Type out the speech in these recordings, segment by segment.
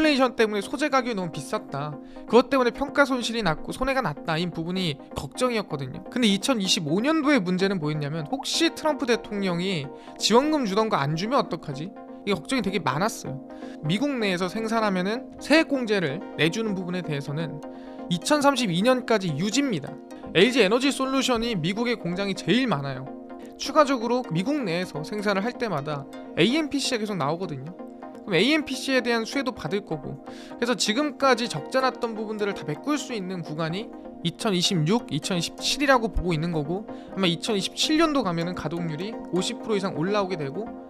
인플레이션 때문에 소재 가격이 너무 비쌌다, 그것 때문에 평가 손실이 났고 손해가 났다, 이 부분이 걱정이었거든요. 근데 2025년도의 문제는 뭐였냐면, 혹시 트럼프 대통령이 지원금 주던 거 안 주면 어떡하지? 이 걱정이 되게 많았어요. 미국 내에서 생산하면은 세액공제를 내주는 부분에 대해서는 2032년까지 유지입니다. LG 에너지 솔루션이 미국의 공장이 제일 많아요. 추가적으로 미국 내에서 생산을 할 때마다 AMPC가 계속 나오거든요. 그럼 AMPC에 대한 수혜도 받을 거고, 그래서 지금까지 적자 났던 부분들을 다 메꿀 수 있는 구간이 2026, 2027이라고 보고 있는 거고, 아마 2027년도 가면은 가동률이 50% 이상 올라오게 되고,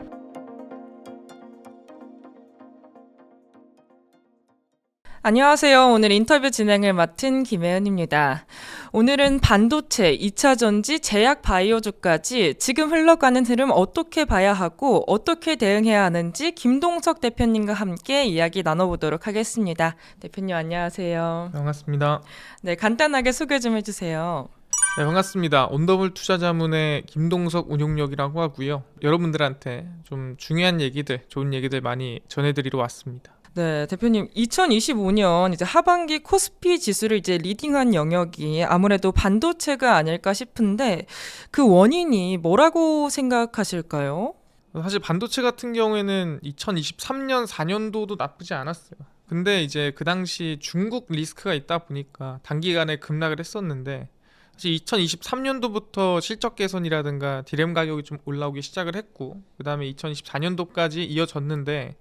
안녕하세요. 오늘 인터뷰 진행을 맡은 김혜은입니다. 오늘은 반도체, 2차 전지, 제약 바이오주까지 지금 흘러가는 흐름 어떻게 봐야 하고 어떻게 대응해야 하는지 김동석 대표님과 함께 이야기 나눠보도록 하겠습니다. 대표님 안녕하세요. 반갑습니다. 네, 간단하게 소개 좀 해주세요. 네, 반갑습니다. 온더블 투자자문의 김동석 운용력이라고 하고요. 여러분들한테 좀 중요한 얘기들, 좋은 얘기들 많이 전해드리러 왔습니다. 네, 대표님, 2025년 이제 하반기 코스피 지수를 이제 리딩한 영역이 아무래도 반도체가 아닐까 싶은데 그 원인이 뭐라고 생각하실까요? 사실 반도체 같은 경우에는 2023년 4년도도 나쁘지 않았어요. 근데 이제 그 당시 중국 리스크가 있다 보니까 단기간에 급락을 했었는데, 사실 2023년도부터 실적 개선이라든가 디램 가격이 좀 올라오기 시작을 했고, 그 다음에 2024년도까지 이어졌는데,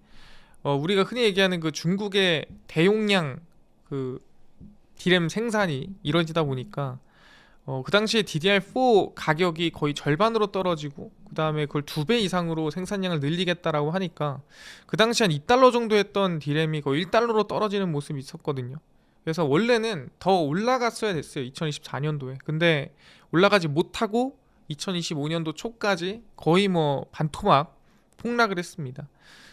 우리가 흔히 얘기하는 그 중국의 대용량 그 디램 생산이 이루어지다 보니까 그 당시에 DDR4 가격이 거의 절반으로 떨어지고, 그 다음에 그걸 2배 이상으로 생산량을 늘리겠다라고 하니까 그 당시 한 2달러 정도 했던 디램이 거의 1달러로 떨어지는 모습이 있었거든요. 그래서 원래는 더 올라갔어야 됐어요, 2024년도에. 근데 올라가지 못하고 2025년도 초까지 거의 뭐 반토막 폭락을 했습니다.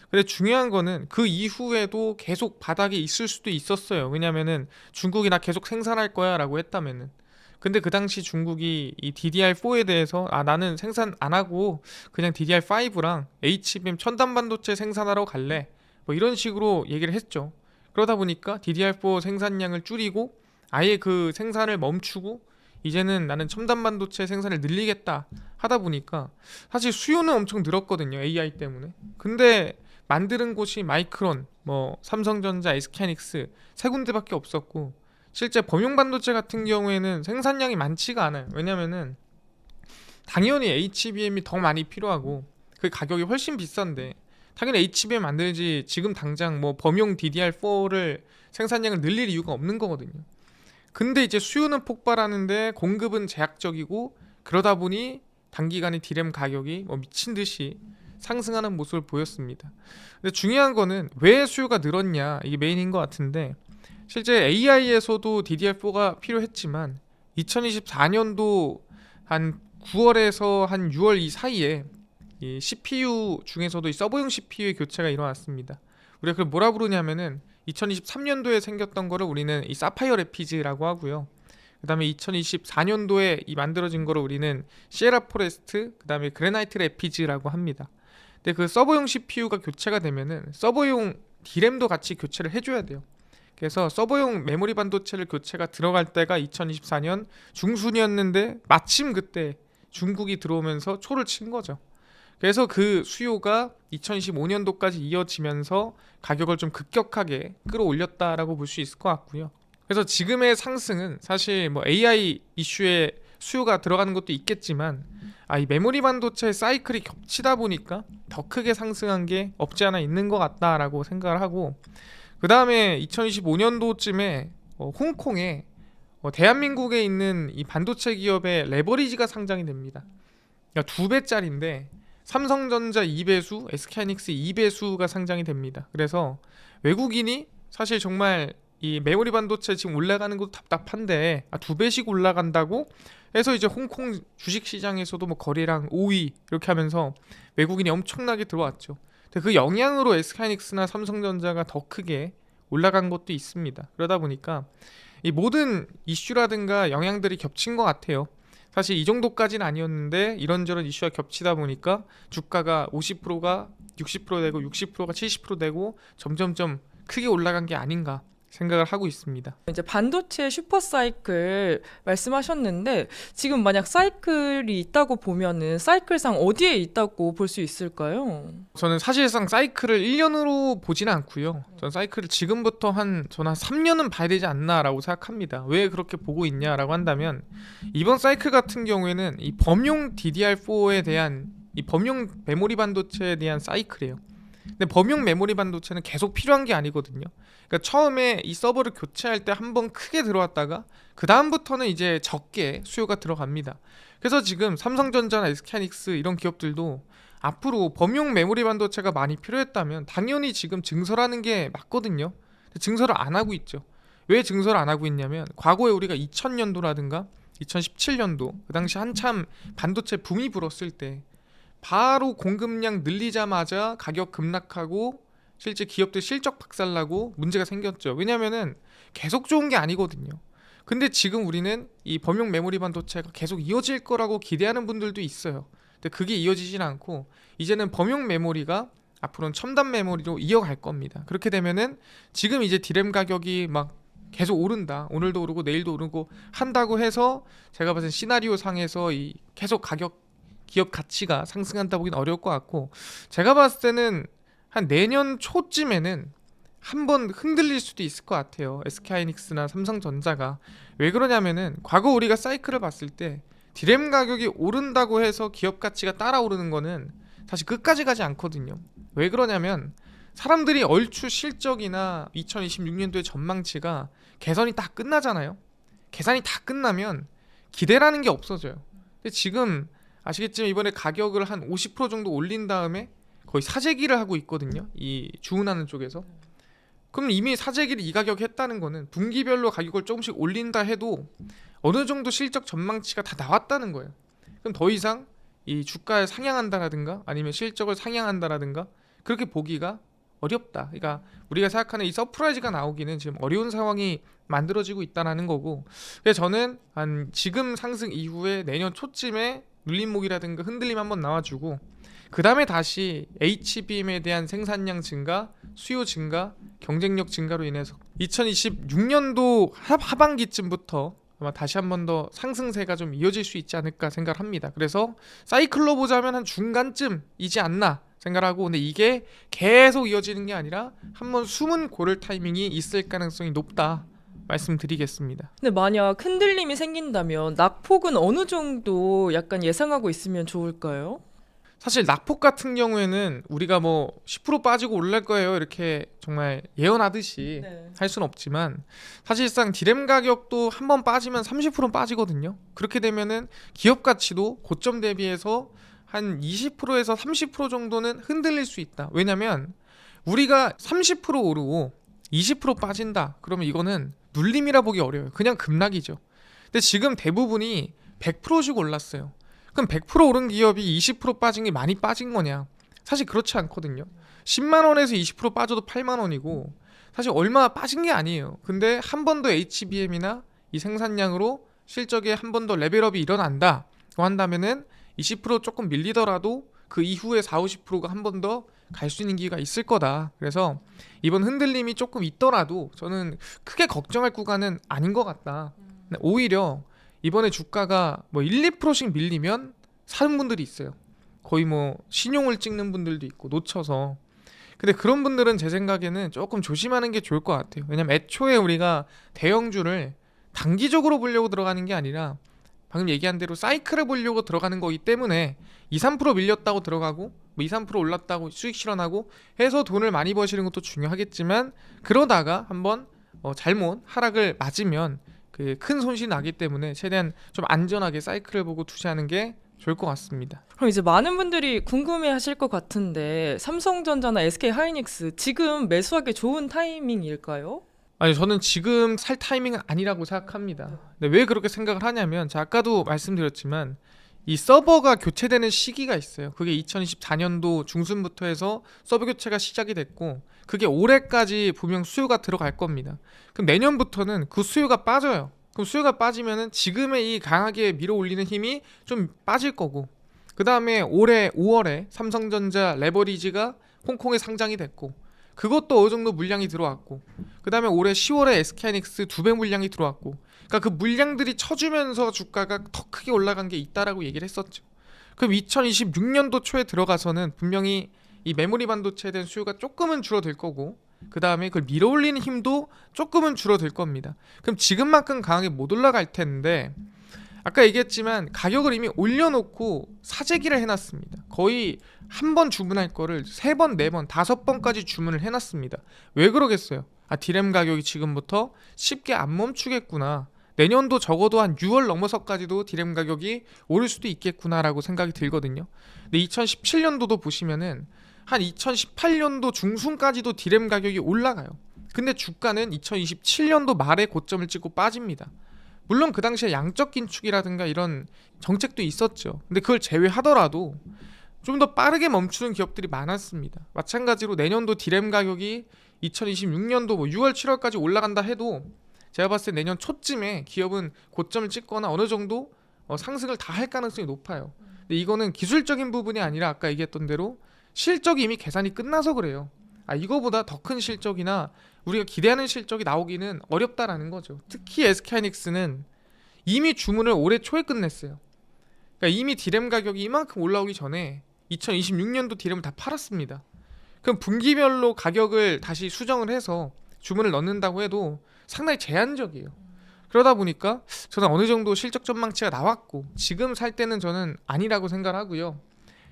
근데 중요한 거는 그 이후에도 계속 바닥에 있을 수도 있었어요. 왜냐면은 중국이 나 계속 생산할 거야 라고 했다면은. 근데 그 당시 중국이 이 DDR4에 대해서 나는 생산 안 하고 그냥 DDR5랑 HBM 첨단 반도체 생산하러 갈래, 뭐 이런 식으로 얘기를 했죠. 그러다 보니까 DDR4 생산량을 줄이고 아예 그 생산을 멈추고 이제는 나는 첨단 반도체 생산을 늘리겠다 하다 보니까 사실 수요는 엄청 늘었거든요, AI 때문에. 근데 만드는 곳이 마이크론, 뭐 삼성전자, SK하이닉스 세 군데밖에 없었고, 실제 범용 반도체 같은 경우에는 생산량이 많지가 않아요. 왜냐면은 당연히 HBM이 더 많이 필요하고 그 가격이 훨씬 비싼데, 당연히 HBM 만들지 지금 당장 뭐 범용 DDR4를 생산량을 늘릴 이유가 없는 거거든요. 근데 이제 수요는 폭발하는데 공급은 제약적이고, 그러다 보니 단기간에 디램 가격이 뭐 미친 듯이 상승하는 모습을 보였습니다. 근데 중요한 거는 왜 수요가 늘었냐, 이게 메인인 것 같은데, 실제 AI에서도 DDR4가 필요했지만 2024년도 한 9월에서 한 6월 이 사이에 이 CPU 중에서도 이 서버용 CPU의 교체가 일어났습니다. 우리가 그걸 뭐라 부르냐면은 2023년도에 생겼던 거를 우리는 이 사파이어 레피즈라고 하고요. 그 다음에 2024년도에 이 만들어진 거를 우리는 시에라 포레스트, 그 다음에 그래나이트 레피즈라고 합니다. 근데 그 서버용 CPU가 교체가 되면은 서버용 디램도 같이 교체를 해줘야 돼요. 그래서 서버용 메모리 반도체를 교체가 들어갈 때가 2024년 중순이었는데 마침 그때 중국이 들어오면서 초를 친 거죠. 그래서 그 수요가 2025년도까지 이어지면서 가격을 좀 급격하게 끌어올렸다라고 볼 수 있을 것 같고요. 그래서 지금의 상승은 사실 뭐 AI 이슈에 수요가 들어가는 것도 있겠지만, 이 메모리 반도체 사이클이 겹치다 보니까 더 크게 상승한 게 없지 않아 있는 것 같다라고 생각을 하고, 그 다음에 2025년도쯤에 홍콩에 대한민국에 있는 이 반도체 기업의 레버리지가 상장이 됩니다. 그러니까 2배짜리인데 삼성전자 2배수, SK하이닉스 2배수가 상장이 됩니다. 그래서 외국인이 사실 정말 이 메모리 반도체 지금 올라가는 것도 답답한데 2배씩 올라간다고 해서 이제 홍콩 주식시장에서도 뭐 거래량 5위 이렇게 하면서 외국인이 엄청나게 들어왔죠. 근데 그 영향으로 SK하이닉스나 삼성전자가 더 크게 올라간 것도 있습니다. 그러다 보니까 이 모든 이슈라든가 영향들이 겹친 것 같아요. 사실 이 정도까지는 아니었는데 이런저런 이슈가 겹치다 보니까 주가가 50%가 60% 되고 60%가 70% 되고 점점점 크게 올라간 게 아닌가 생각을 하고 있습니다. 이제 반도체 슈퍼 사이클 말씀하셨는데 지금 만약 사이클이 있다고 보면은 사이클상 어디에 있다고 볼 수 있을까요? 저는 사실상 사이클을 1년으로 보지는 않고요. 저는 사이클을 지금부터 저는 한 3년은 봐야 되지 않나라고 생각합니다. 왜 그렇게 보고 있냐라고 한다면 이번 사이클 같은 경우에는 이 범용 DDR4에 대한 이 범용 메모리 반도체에 대한 사이클이에요. 근데 범용 메모리 반도체는 계속 필요한 게 아니거든요. 그러니까 처음에 이 서버를 교체할 때 한번 크게 들어왔다가 그 다음부터는 이제 적게 수요가 들어갑니다. 그래서 지금 삼성전자나 SK하이닉스 이런 기업들도 앞으로 범용 메모리 반도체가 많이 필요했다면 당연히 지금 증설하는 게 맞거든요. 증설을 안 하고 있죠. 왜 증설을 안 하고 있냐면 과거에 우리가 2000년도라든가 2017년도 그 당시 한참 반도체 붐이 불었을 때 바로 공급량 늘리자마자 가격 급락하고 실제 기업들 실적 박살나고 문제가 생겼죠. 왜냐면은 계속 좋은 게 아니거든요. 근데 지금 우리는 이 범용 메모리 반도체가 계속 이어질 거라고 기대하는 분들도 있어요. 근데 그게 이어지진 않고 이제는 범용 메모리가 앞으로는 첨단 메모리로 이어갈 겁니다. 그렇게 되면은 지금 이제 디램 가격이 막 계속 오른다. 오늘도 오르고 내일도 오르고 한다고 해서 제가 봤을 때 시나리오 상에서 이 계속 기업 가치가 상승한다 보기는 어려울 것 같고 제가 봤을 때는 한 내년 초쯤에는 한번 흔들릴 수도 있을 것 같아요. SK하이닉스나 삼성전자가 왜 그러냐면은 과거 우리가 사이클을 봤을 때 디램 가격이 오른다고 해서 기업 가치가 따라오르는 거는 사실 끝까지 가지 않거든요. 왜 그러냐면 사람들이 얼추 실적이나 2026년도의 전망치가 개선이 다 끝나잖아요. 계산이 다 끝나면 기대라는 게 없어져요. 근데 지금 아시겠지만 이번에 가격을 한 50% 정도 올린 다음에 거의 사재기를 하고 있거든요. 이 주문하는 쪽에서. 그럼 이미 사재기를 이 가격 했다는 거는 분기별로 가격을 조금씩 올린다 해도 어느 정도 실적 전망치가 다 나왔다는 거예요. 그럼 더 이상 이 주가를 상향한다라든가 아니면 실적을 상향한다라든가 그렇게 보기가 어렵다. 그러니까 우리가 생각하는 이 서프라이즈가 나오기는 지금 어려운 상황이 만들어지고 있다는 거고 그래서 저는 한 지금 상승 이후에 내년 초쯤에 눌림목이라든가 흔들림 한번 나와주고 그 다음에 다시 HBM에 대한 생산량 증가, 수요 증가, 경쟁력 증가로 인해서 2026년도 하반기쯤부터 아마 다시 한 번 더 상승세가 좀 이어질 수 있지 않을까 생각을 합니다. 그래서 사이클로 보자면 한 중간쯤이지 않나 생각을 하고 근데 이게 계속 이어지는 게 아니라 한번 숨은 고를 타이밍이 있을 가능성이 높다. 말씀드리겠습니다. 근데 만약 흔들림이 생긴다면 낙폭은 어느 정도 약간 예상하고 있으면 좋을까요? 사실 낙폭 같은 경우에는 우리가 뭐 10% 빠지고 올랄 거예요 이렇게 정말 예언하듯이 네. 할 수는 없지만 사실상 디램 가격도 한번 빠지면 30%는 빠지거든요. 그렇게 되면은 기업 가치도 고점 대비해서 한 20%에서 30% 정도는 흔들릴 수 있다. 왜냐면 우리가 30% 오르고 20% 빠진다. 그러면 이거는 눌림이라 보기 어려워요. 그냥 급락이죠. 근데 지금 대부분이 100%씩 올랐어요. 그럼 100% 오른 기업이 20% 빠진 게 많이 빠진 거냐? 사실 그렇지 않거든요. 10만 원에서 20% 빠져도 8만 원이고 사실 얼마 빠진 게 아니에요. 근데 한 번 더 HBM이나 이 생산량으로 실적에 한 번 더 레벨업이 일어난다. 한다면은 20% 조금 밀리더라도 그 이후에 40-50%가 한 번 더 갈 수 있는 기회가 있을 거다. 그래서 이번 흔들림이 조금 있더라도 저는 크게 걱정할 구간은 아닌 것 같다. 오히려 이번에 주가가 뭐 1-2%씩 밀리면 사는 분들이 있어요. 거의 뭐 신용을 찍는 분들도 있고 놓쳐서. 근데 그런 분들은 제 생각에는 조금 조심하는 게 좋을 것 같아요. 왜냐면 애초에 우리가 대형주를 단기적으로 보려고 들어가는 게 아니라 방금 얘기한 대로 사이클을 보려고 들어가는 거기 때문에 2-3% 밀렸다고 들어가고 뭐 2-3% 올랐다고 수익 실현하고 해서 돈을 많이 버시는 것도 중요하겠지만 그러다가 한번 잘못 하락을 맞으면 그 큰 손실이 나기 때문에 최대한 좀 안전하게 사이클을 보고 투자하는 게 좋을 것 같습니다. 그럼 이제 많은 분들이 궁금해하실 것 같은데 삼성전자나 SK하이닉스 지금 매수하기 좋은 타이밍일까요? 아니 저는 지금 살 타이밍은 아니라고 생각합니다. 근데 왜 그렇게 생각을 하냐면 제가 아까도 말씀드렸지만 이 서버가 교체되는 시기가 있어요. 그게 2024년도 중순부터 해서 서버 교체가 시작이 됐고 그게 올해까지 분명 수요가 들어갈 겁니다. 그럼 내년부터는 그 수요가 빠져요. 그럼 수요가 빠지면은 지금의 이 강하게 밀어 올리는 힘이 좀 빠질 거고 그 다음에 올해 5월에 삼성전자 레버리지가 홍콩에 상장이 됐고 그것도 어느 정도 물량이 들어왔고, 그 다음에 올해 10월에 SK하이닉스 2배 물량이 들어왔고, 그러니까 그 물량들이 쳐주면서 주가가 더 크게 올라간 게 있다라고 얘기를 했었죠. 그럼 2026년도 초에 들어가서는 분명히 이 메모리 반도체에 대한 수요가 조금은 줄어들 거고, 그 다음에 그걸 밀어올리는 힘도 조금은 줄어들 겁니다. 그럼 지금만큼 강하게 못 올라갈 텐데, 아까 얘기했지만 가격을 이미 올려놓고 사재기를 해놨습니다. 거의 한 번 주문할 거를 3번, 4번, 5번까지 주문을 해놨습니다. 왜 그러겠어요? 디램 가격이 지금부터 쉽게 안 멈추겠구나. 내년도 적어도 한 6월 넘어서까지도 디램 가격이 오를 수도 있겠구나라고 생각이 들거든요. 근데 2017년도도 보시면은 한 2018년도 중순까지도 디램 가격이 올라가요. 근데 주가는 2027년도 말에 고점을 찍고 빠집니다. 물론 그 당시에 양적 긴축이라든가 이런 정책도 있었죠. 근데 그걸 제외하더라도 좀 더 빠르게 멈추는 기업들이 많았습니다. 마찬가지로 내년도 디램 가격이 2026년도 6월, 7월까지 올라간다 해도 제가 봤을 때 내년 초쯤에 기업은 고점을 찍거나 어느 정도 상승을 다 할 가능성이 높아요. 근데 이거는 기술적인 부분이 아니라 아까 얘기했던 대로 실적이 이미 계산이 끝나서 그래요. 이거보다 더 큰 실적이나 우리가 기대하는 실적이 나오기는 어렵다라는 거죠. 특히 SK하이닉스는 이미 주문을 올해 초에 끝냈어요. 그러니까 이미 디램 가격이 이만큼 올라오기 전에 2026년도 디램을 다 팔았습니다. 그럼 분기별로 가격을 다시 수정을 해서 주문을 넣는다고 해도 상당히 제한적이에요. 그러다 보니까 저는 어느 정도 실적 전망치가 나왔고, 지금 살 때는 저는 아니라고 생각을 하고요.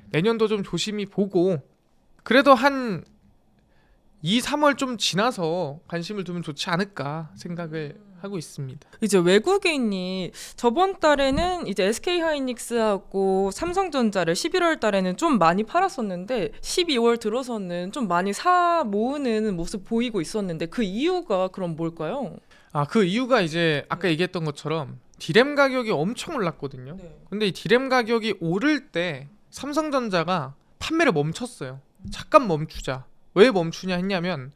내년도 좀 조심히 보고, 그래도 한 2, 3월 좀 지나서 관심을 두면 좋지 않을까 생각을 하고 있습니다. 이제 외국인이 저번 달에는 이제 SK하이닉스하고 삼성전자를 11월 달에는 좀 많이 팔았었는데 12월 들어서는 좀 많이 사 모으는 모습 보이고 있었는데 그 이유가 그럼 뭘까요? 그 이유가 이제 아까 얘기했던 것처럼 디램 가격이 엄청 올랐거든요. 근데 이 디램 가격이 오를 때 삼성전자가 판매를 멈췄어요. 잠깐 멈추자. 왜 멈추냐 했냐면,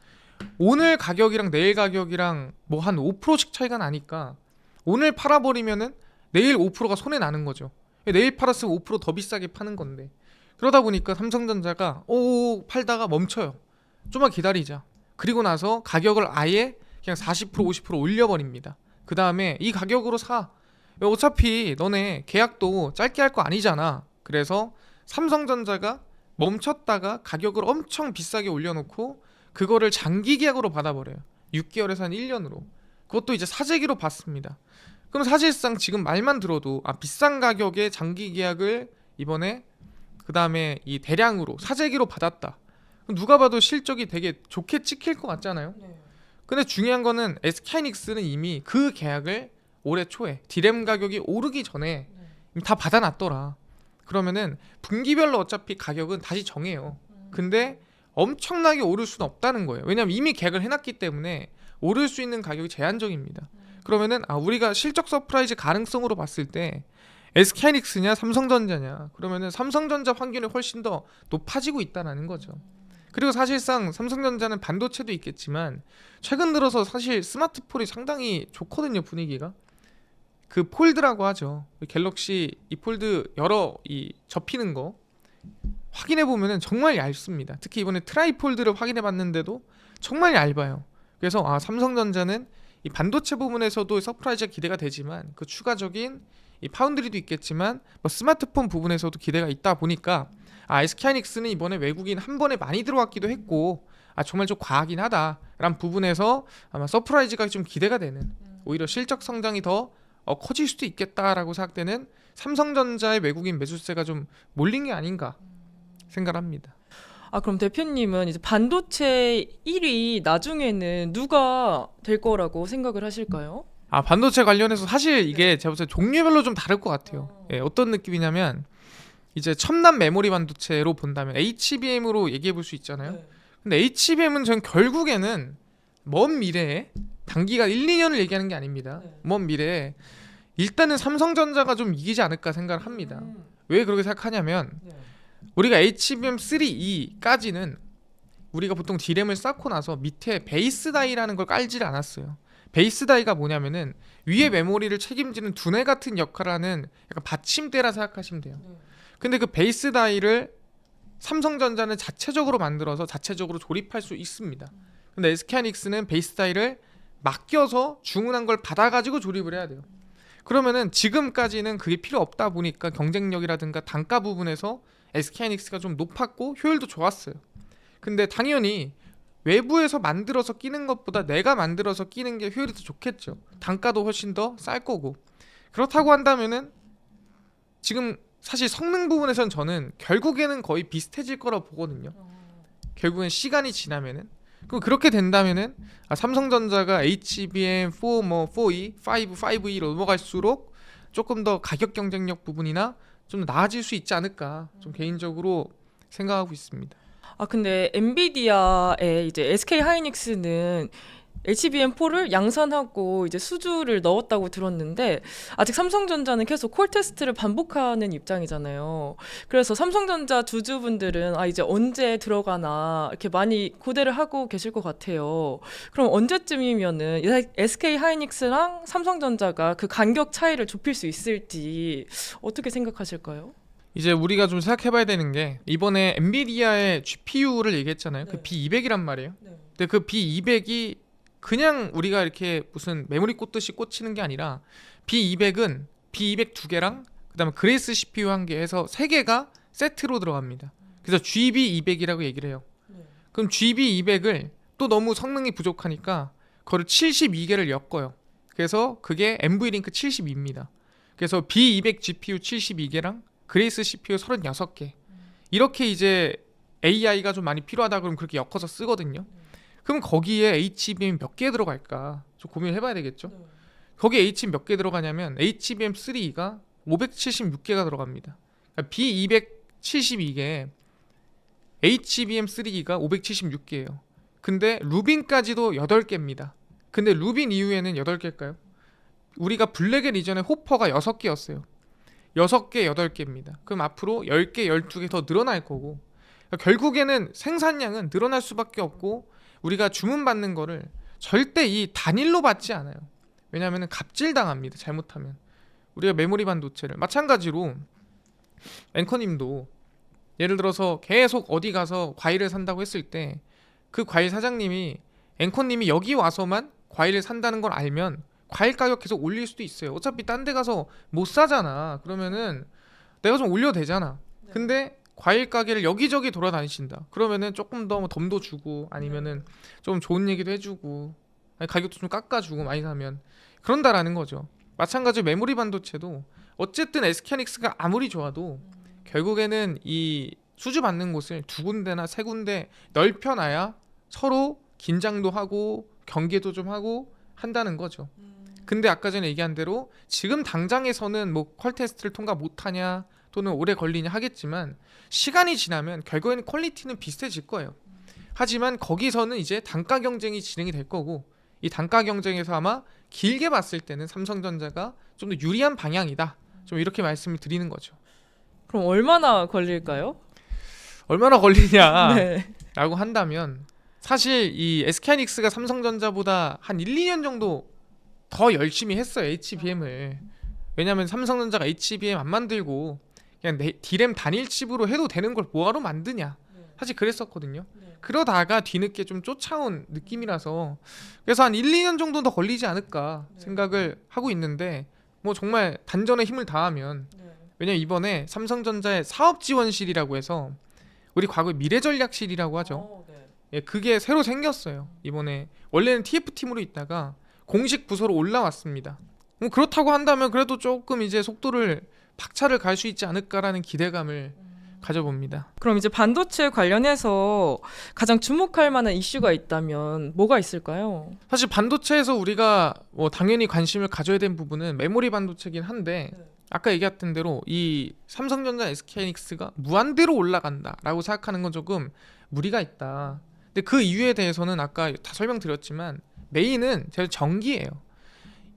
오늘 가격이랑 내일 가격이랑 뭐 한 5%씩 차이가 나니까 오늘 팔아버리면은 내일 5%가 손해 나는 거죠. 내일 팔았으면 5%더 비싸게 파는 건데, 그러다 보니까 삼성전자가 팔다가 멈춰요. 좀만 기다리자. 그리고 나서 가격을 아예 그냥 40% 50% 올려버립니다. 그 다음에 이 가격으로 사. 어차피 너네 계약도 짧게 할 거 아니잖아. 그래서 삼성전자가 멈췄다가 가격을 엄청 비싸게 올려놓고 그거를 장기 계약으로 받아버려요. 6개월에서 한 1년으로. 그것도 이제 사재기로 받습니다. 그럼 사실상 지금 말만 들어도 비싼 가격에 장기 계약을 이번에 그 다음에 이 대량으로 사재기로 받았다. 그럼 누가 봐도 실적이 되게 좋게 찍힐 것 같잖아요. 근데 중요한 거는 SK하이닉스는 이미 그 계약을 올해 초에 디램 가격이 오르기 전에 이미 다 받아놨더라. 그러면은 분기별로 어차피 가격은 다시 정해요. 근데 엄청나게 오를 수는 없다는 거예요. 왜냐면 이미 계약을 해놨기 때문에 오를 수 있는 가격이 제한적입니다. 그러면은 우리가 실적 서프라이즈 가능성으로 봤을 때 SK하이닉스냐 삼성전자냐, 그러면은 삼성전자 확률이 훨씬 더 높아지고 있다는 거죠. 그리고 사실상 삼성전자는 반도체도 있겠지만 최근 들어서 사실 스마트폰이 상당히 좋거든요. 분위기가. 그 폴드라고 하죠. 갤럭시 이 폴드 여러 이 접히는 거 확인해 보면은 정말 얇습니다. 특히 이번에 트라이폴드를 확인해 봤는데도 정말 얇아요. 그래서 삼성전자는 이 반도체 부분에서도 서프라이즈가 기대가 되지만 그 추가적인 이 파운드리도 있겠지만 뭐 스마트폰 부분에서도 기대가 있다 보니까 SK하이닉스는 이번에 외국인 한 번에 많이 들어왔기도 했고 정말 좀 과하긴 하다라는 부분에서 아마 서프라이즈가 좀 기대가 되는, 오히려 실적 성장이 더 커질 수도 있겠다라고 생각되는 삼성전자의 외국인 매수세가 좀 몰린 게 아닌가 생각합니다. 그럼 대표님은 이제 반도체 1위 나중에는 누가 될 거라고 생각을 하실까요? 반도체 관련해서 사실 이게 제가 볼 때 종류별로 좀 다를 것 같아요. 어떤 느낌이냐면 이제 첨단 메모리 반도체로 본다면 HBM으로 얘기해 볼 수 있잖아요. 근데 HBM은 전 결국에는 먼 미래에, 단기간 1, 2년을 얘기하는 게 아닙니다. 먼 미래에 일단은 삼성전자가 좀 이기지 않을까 생각을 합니다. 왜 그렇게 생각하냐면 우리가 HBM3E까지는 우리가 보통 디램을 쌓고 나서 밑에 베이스 다이라는 걸 깔지를 않았어요. 베이스 다이가 뭐냐면은 위에 메모리를 책임지는 두뇌 같은 역할을 하는 약간 받침대라 생각하시면 돼요. 근데 그 베이스 다이를 삼성전자는 자체적으로 만들어서 자체적으로 조립할 수 있습니다. 근데 SK하이닉스는 베이스 타일을 맡겨서 주문한 걸 받아가지고 조립을 해야 돼요. 그러면은 지금까지는 그게 필요 없다 보니까 경쟁력이라든가 단가 부분에서 SK하이닉스가 좀 높았고 효율도 좋았어요. 근데 당연히 외부에서 만들어서 끼는 것보다 내가 만들어서 끼는 게 효율이 더 좋겠죠. 단가도 훨씬 더 쌀 거고. 그렇다고 한다면은 지금 사실 성능 부분에선 저는 결국에는 거의 비슷해질 거라 보거든요. 결국엔 시간이 지나면은. 그럼 그렇게 된다면은 삼성전자가 HBM4 뭐 4E, 5E로 넘어갈수록 조금 더 가격 경쟁력 부분이나 좀 더 나아질 수 있지 않을까 좀 개인적으로 생각하고 있습니다. 근데 엔비디아의 이제 SK 하이닉스는 HBM4를 양산하고 이제 수주를 넣었다고 들었는데 아직 삼성전자는 계속 콜 테스트를 반복하는 입장이잖아요. 그래서 삼성전자 주주분들은 이제 언제 들어가나 이렇게 많이 고대를 하고 계실 것 같아요. 그럼 언제쯤이면은 SK 하이닉스랑 삼성전자가 그 간격 차이를 좁힐 수 있을지 어떻게 생각하실까요? 이제 우리가 좀 생각해봐야 되는 게 이번에 엔비디아의 GPU를 얘기했잖아요. 네. 그 B200이란 말이에요. 네. 근데 그 B200이 그냥 우리가 이렇게 무슨 메모리 꽂듯이 꽂히는 게 아니라 B200은 B200 두 개랑 그다음에 그레이스 CPU 한 개 해서 세 개가 세트로 들어갑니다. 그래서 GB200이라고 얘기를 해요. 그럼 GB200을 또 너무 성능이 부족하니까 그거를 72개를 엮어요. 그래서 그게 NVLink 72입니다. 그래서 B200 GPU 72개랑 그레이스 CPU 36개 이렇게 이제 AI가 좀 많이 필요하다 그러면 그렇게 엮어서 쓰거든요. 그럼 거기에 HBM 몇 개 들어갈까 좀 고민을 해봐야 되겠죠. 거기에 HBM 몇 개 들어가냐면 HBM3가 576개가 들어갑니다. 그러니까 B272개 HBM3가 576개예요. 근데 루빈까지도 8개입니다. 근데 루빈 이후에는 8개일까요? 우리가 블랙의 이전에 호퍼가 6개였어요. 6개, 8개입니다. 그럼 앞으로 10개, 12개 더 늘어날 거고 그러니까 결국에는 생산량은 늘어날 수밖에 없고 우리가 주문받는 거를 절대 이 단일로 받지 않아요. 왜냐하면 갑질당합니다. 잘못하면. 우리가 메모리 반도체를 마찬가지로 앵커님도 예를 들어서 계속 어디 가서 과일을 산다고 했을 때 그 과일 사장님이 앵커님이 여기 와서만 과일을 산다는 걸 알면 과일 가격 계속 올릴 수도 있어요. 어차피 딴 데 가서 못 사잖아. 그러면은 내가 좀 올려도 되잖아. 근데 과일 가게를 여기저기 돌아다니신다. 그러면은 조금 더 뭐 덤도 주고 아니면은 좀 좋은 얘기도 해주고 아니 가격도 좀 깎아주고 많이 사면 그런다라는 거죠. 마찬가지로 메모리 반도체도 어쨌든 SK하이닉스가 아무리 좋아도 결국에는 이 수주 받는 곳을 두 군데나 세 군데 넓혀놔야 서로 긴장도 하고 경계도 좀 하고 한다는 거죠. 근데 아까 전에 얘기한 대로 지금 당장에서는 뭐 퀄 테스트를 통과 못하냐 또는 오래 걸리냐 하겠지만 시간이 지나면 결국에는 퀄리티는 비슷해질 거예요. 하지만 거기서는 이제 단가 경쟁이 진행이 될 거고 이 단가 경쟁에서 아마 길게 봤을 때는 삼성전자가 좀 더 유리한 방향이다. 좀 이렇게 말씀을 드리는 거죠. 그럼 얼마나 걸릴까요? 얼마나 걸리냐라고 네. 한다면 사실 이 SK하이닉스가 삼성전자보다 한 1, 2년 정도 더 열심히 했어요. HBM을. 왜냐면 삼성전자가 HBM 안 만들고 그냥 D램 단일 칩으로 해도 되는 걸 뭐하러 만드냐. 사실 그랬었거든요. 그러다가 뒤늦게 좀 쫓아온 느낌이라서 그래서 한 1, 2년 정도 더 걸리지 않을까 생각을 하고 있는데 뭐 정말 단전에 힘을 다하면 왜냐면 이번에 삼성전자의 사업지원실이라고 해서 우리 과거에 미래전략실이라고 하죠. 예, 그게 새로 생겼어요. 이번에 원래는 TF팀으로 있다가 공식 부서로 올라왔습니다. 뭐 그렇다고 한다면 그래도 조금 이제 속도를 박차를 갈 수 있지 않을까라는 기대감을 가져봅니다. 그럼 이제 반도체 관련해서 가장 주목할 만한 이슈가 있다면 뭐가 있을까요? 사실 반도체에서 우리가 뭐 당연히 관심을 가져야 되는 부분은 메모리 반도체긴 한데 아까 얘기했던 대로 이 삼성전자 SK하이닉스가 무한대로 올라간다라고 생각하는 건 조금 무리가 있다. 근데 그 이유에 대해서는 아까 다 설명드렸지만 메인은 제가 전기예요.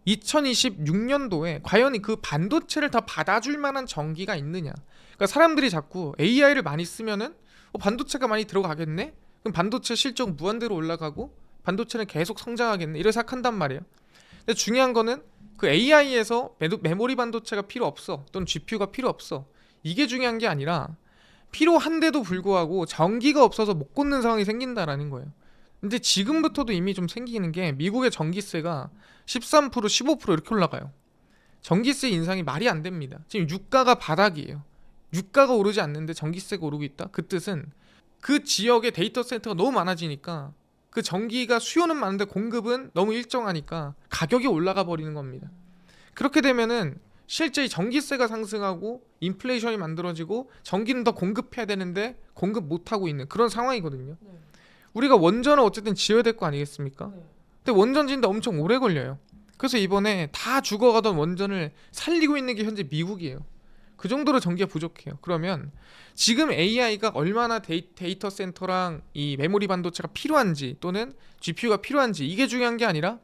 2026년도에 과연 그 반도체를 다 받아줄 만한 전기가 있느냐. 그러니까 사람들이 자꾸 AI를 많이 쓰면은 반도체가 많이 들어가겠네? 그럼 반도체 실적 무한대로 올라가고 반도체는 계속 성장하겠네? 이렇게 생각한단 말이에요. 근데 중요한 거는 그 AI에서 메모리 반도체가 필요 없어. 또는 GPU가 필요 없어. 이게 중요한 게 아니라 필요한데도 불구하고 전기가 없어서 못 꽂는 상황이 생긴다라는 거예요. 근데 지금부터도 이미 좀 생기는 게 미국의 전기세가 13%, 15% 이렇게 올라가요. 전기세 인상이 말이 안 됩니다. 지금 유가가 바닥이에요. 유가가 오르지 않는데 전기세가 오르고 있다? 그 뜻은 그 지역에 데이터 센터가 너무 많아지니까 그 전기가 수요는 많은데 공급은 너무 일정하니까 가격이 올라가 버리는 겁니다. 그렇게 되면은 실제 이 전기세가 상승하고 인플레이션이 만들어지고 전기는 더 공급해야 되는데 공급 못하고 있는 그런 상황이거든요. 우리가 원전을 어쨌든 지어야 될 거 아니겠습니까? 근데 원전 짓는데 엄청 오래 걸려요. 그래서 이번에 다 죽어가던 원전을 살리고 있는 게 현재 미국이에요. 그 정도로 전기가 부족해요. 그러면 지금 AI가 얼마나 데이터 센터랑 이 메모리 반도체가 필요한지 또는 GPU가 필요한지 이게 중요한 게 아니라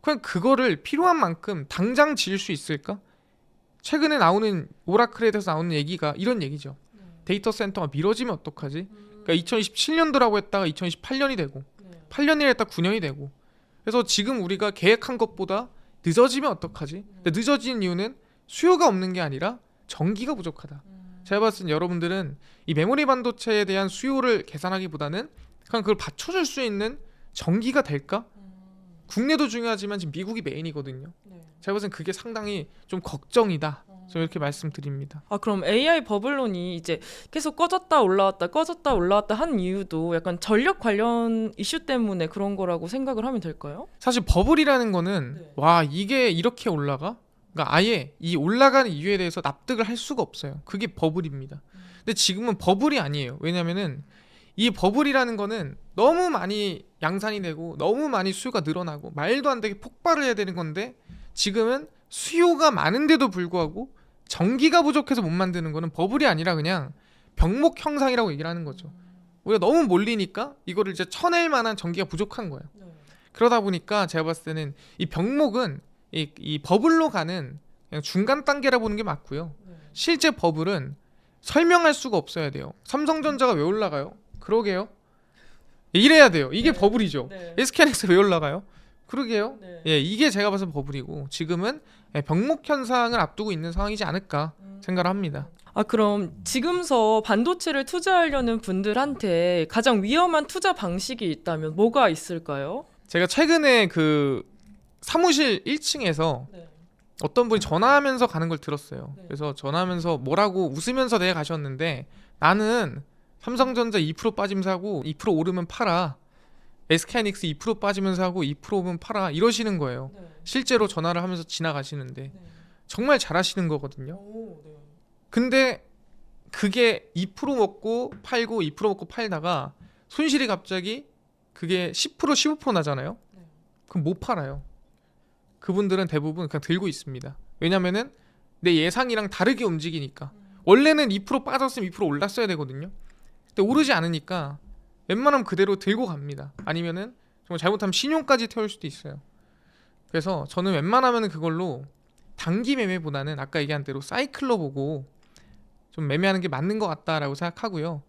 그냥 그거를 필요한 만큼 당장 지을 수 있을까? 최근에 나오는 오라클에 대해서 나오는 얘기가 이런 얘기죠. 데이터 센터가 미뤄지면 어떡하지? 그러니까 2027년도라고 했다가 2028년이 되고 8년이 했다 9년이 되고 그래서 지금 우리가 계획한 것보다 늦어지면 어떡하지? 근데 늦어지는 이유는 수요가 없는 게 아니라 전기가 부족하다. 제가 봤을 때 여러분들은 이 메모리 반도체에 대한 수요를 계산하기보다는 그냥 그걸 받쳐줄 수 있는 전기가 될까? 국내도 중요하지만 지금 미국이 메인이거든요. 제가 봤을 땐 그게 상당히 좀 걱정이다. 저 이렇게 말씀드립니다. 아, 그럼 AI 버블론이 이제 계속 꺼졌다 올라왔다 한 이유도 약간 전력 관련 이슈 때문에 그런 거라고 생각을 하면 될까요? 사실 버블이라는 거는 와 이게 이렇게 올라가? 그러니까 아예 이 올라가는 이유에 대해서 납득을 할 수가 없어요. 그게 버블입니다. 근데 지금은 버블이 아니에요. 왜냐면은 이 버블이라는 거는 너무 많이 양산이 되고 너무 많이 수요가 늘어나고 말도 안 되게 폭발을 해야 되는 건데 지금은 수요가 많은데도 불구하고 전기가 부족해서 못 만드는 거는 버블이 아니라 그냥 병목 현상이라고 얘기를 하는 거죠. 우리가 너무 몰리니까 이거를 이제 쳐낼 만한 전기가 부족한 거예요. 그러다 보니까 제가 봤을 때는 이 병목은 이 버블로 가는 그냥 중간 단계라 보는 게 맞고요. 실제 버블은 설명할 수가 없어야 돼요. 삼성전자가 왜 올라가요? 그러게요. 이래야 돼요. 이게 버블이죠. SK하이닉스 왜 올라가요? 그러게요. 예, 이게 제가 봐서 버블이고 지금은 병목 현상을 앞두고 있는 상황이지 않을까 생각을 합니다. 아, 그럼 지금서 반도체를 투자하려는 분들한테 가장 위험한 투자 방식이 있다면 뭐가 있을까요? 제가 최근에 그 사무실 1층에서 어떤 분이 전화하면서 가는 걸 들었어요. 그래서 전화하면서 뭐라고 웃으면서 내가셨는데 나는 삼성전자 2% 빠지면 사고 2% 오르면 팔아. SK하이닉스 2% 빠지면 사고 2% 오면 팔아. 이러시는 거예요. 실제로 전화를 하면서 지나가시는데 정말 잘하시는 거거든요. 근데 그게 2% 먹고 팔고 2% 먹고 팔다가 손실이 갑자기 그게 10% 15% 나잖아요. 그럼 못 팔아요. 그분들은 대부분 그냥 들고 있습니다. 왜냐면은 내 예상이랑 다르게 움직이니까. 원래는 2% 빠졌으면 2% 올랐어야 되거든요. 근데 오르지 않으니까 웬만하면 그대로 들고 갑니다. 아니면은 정말 잘못하면 신용까지 태울 수도 있어요. 그래서 저는 웬만하면 그걸로 단기 매매보다는 아까 얘기한 대로 사이클로 보고 좀 매매하는 게 맞는 것 같다라고 생각하고요.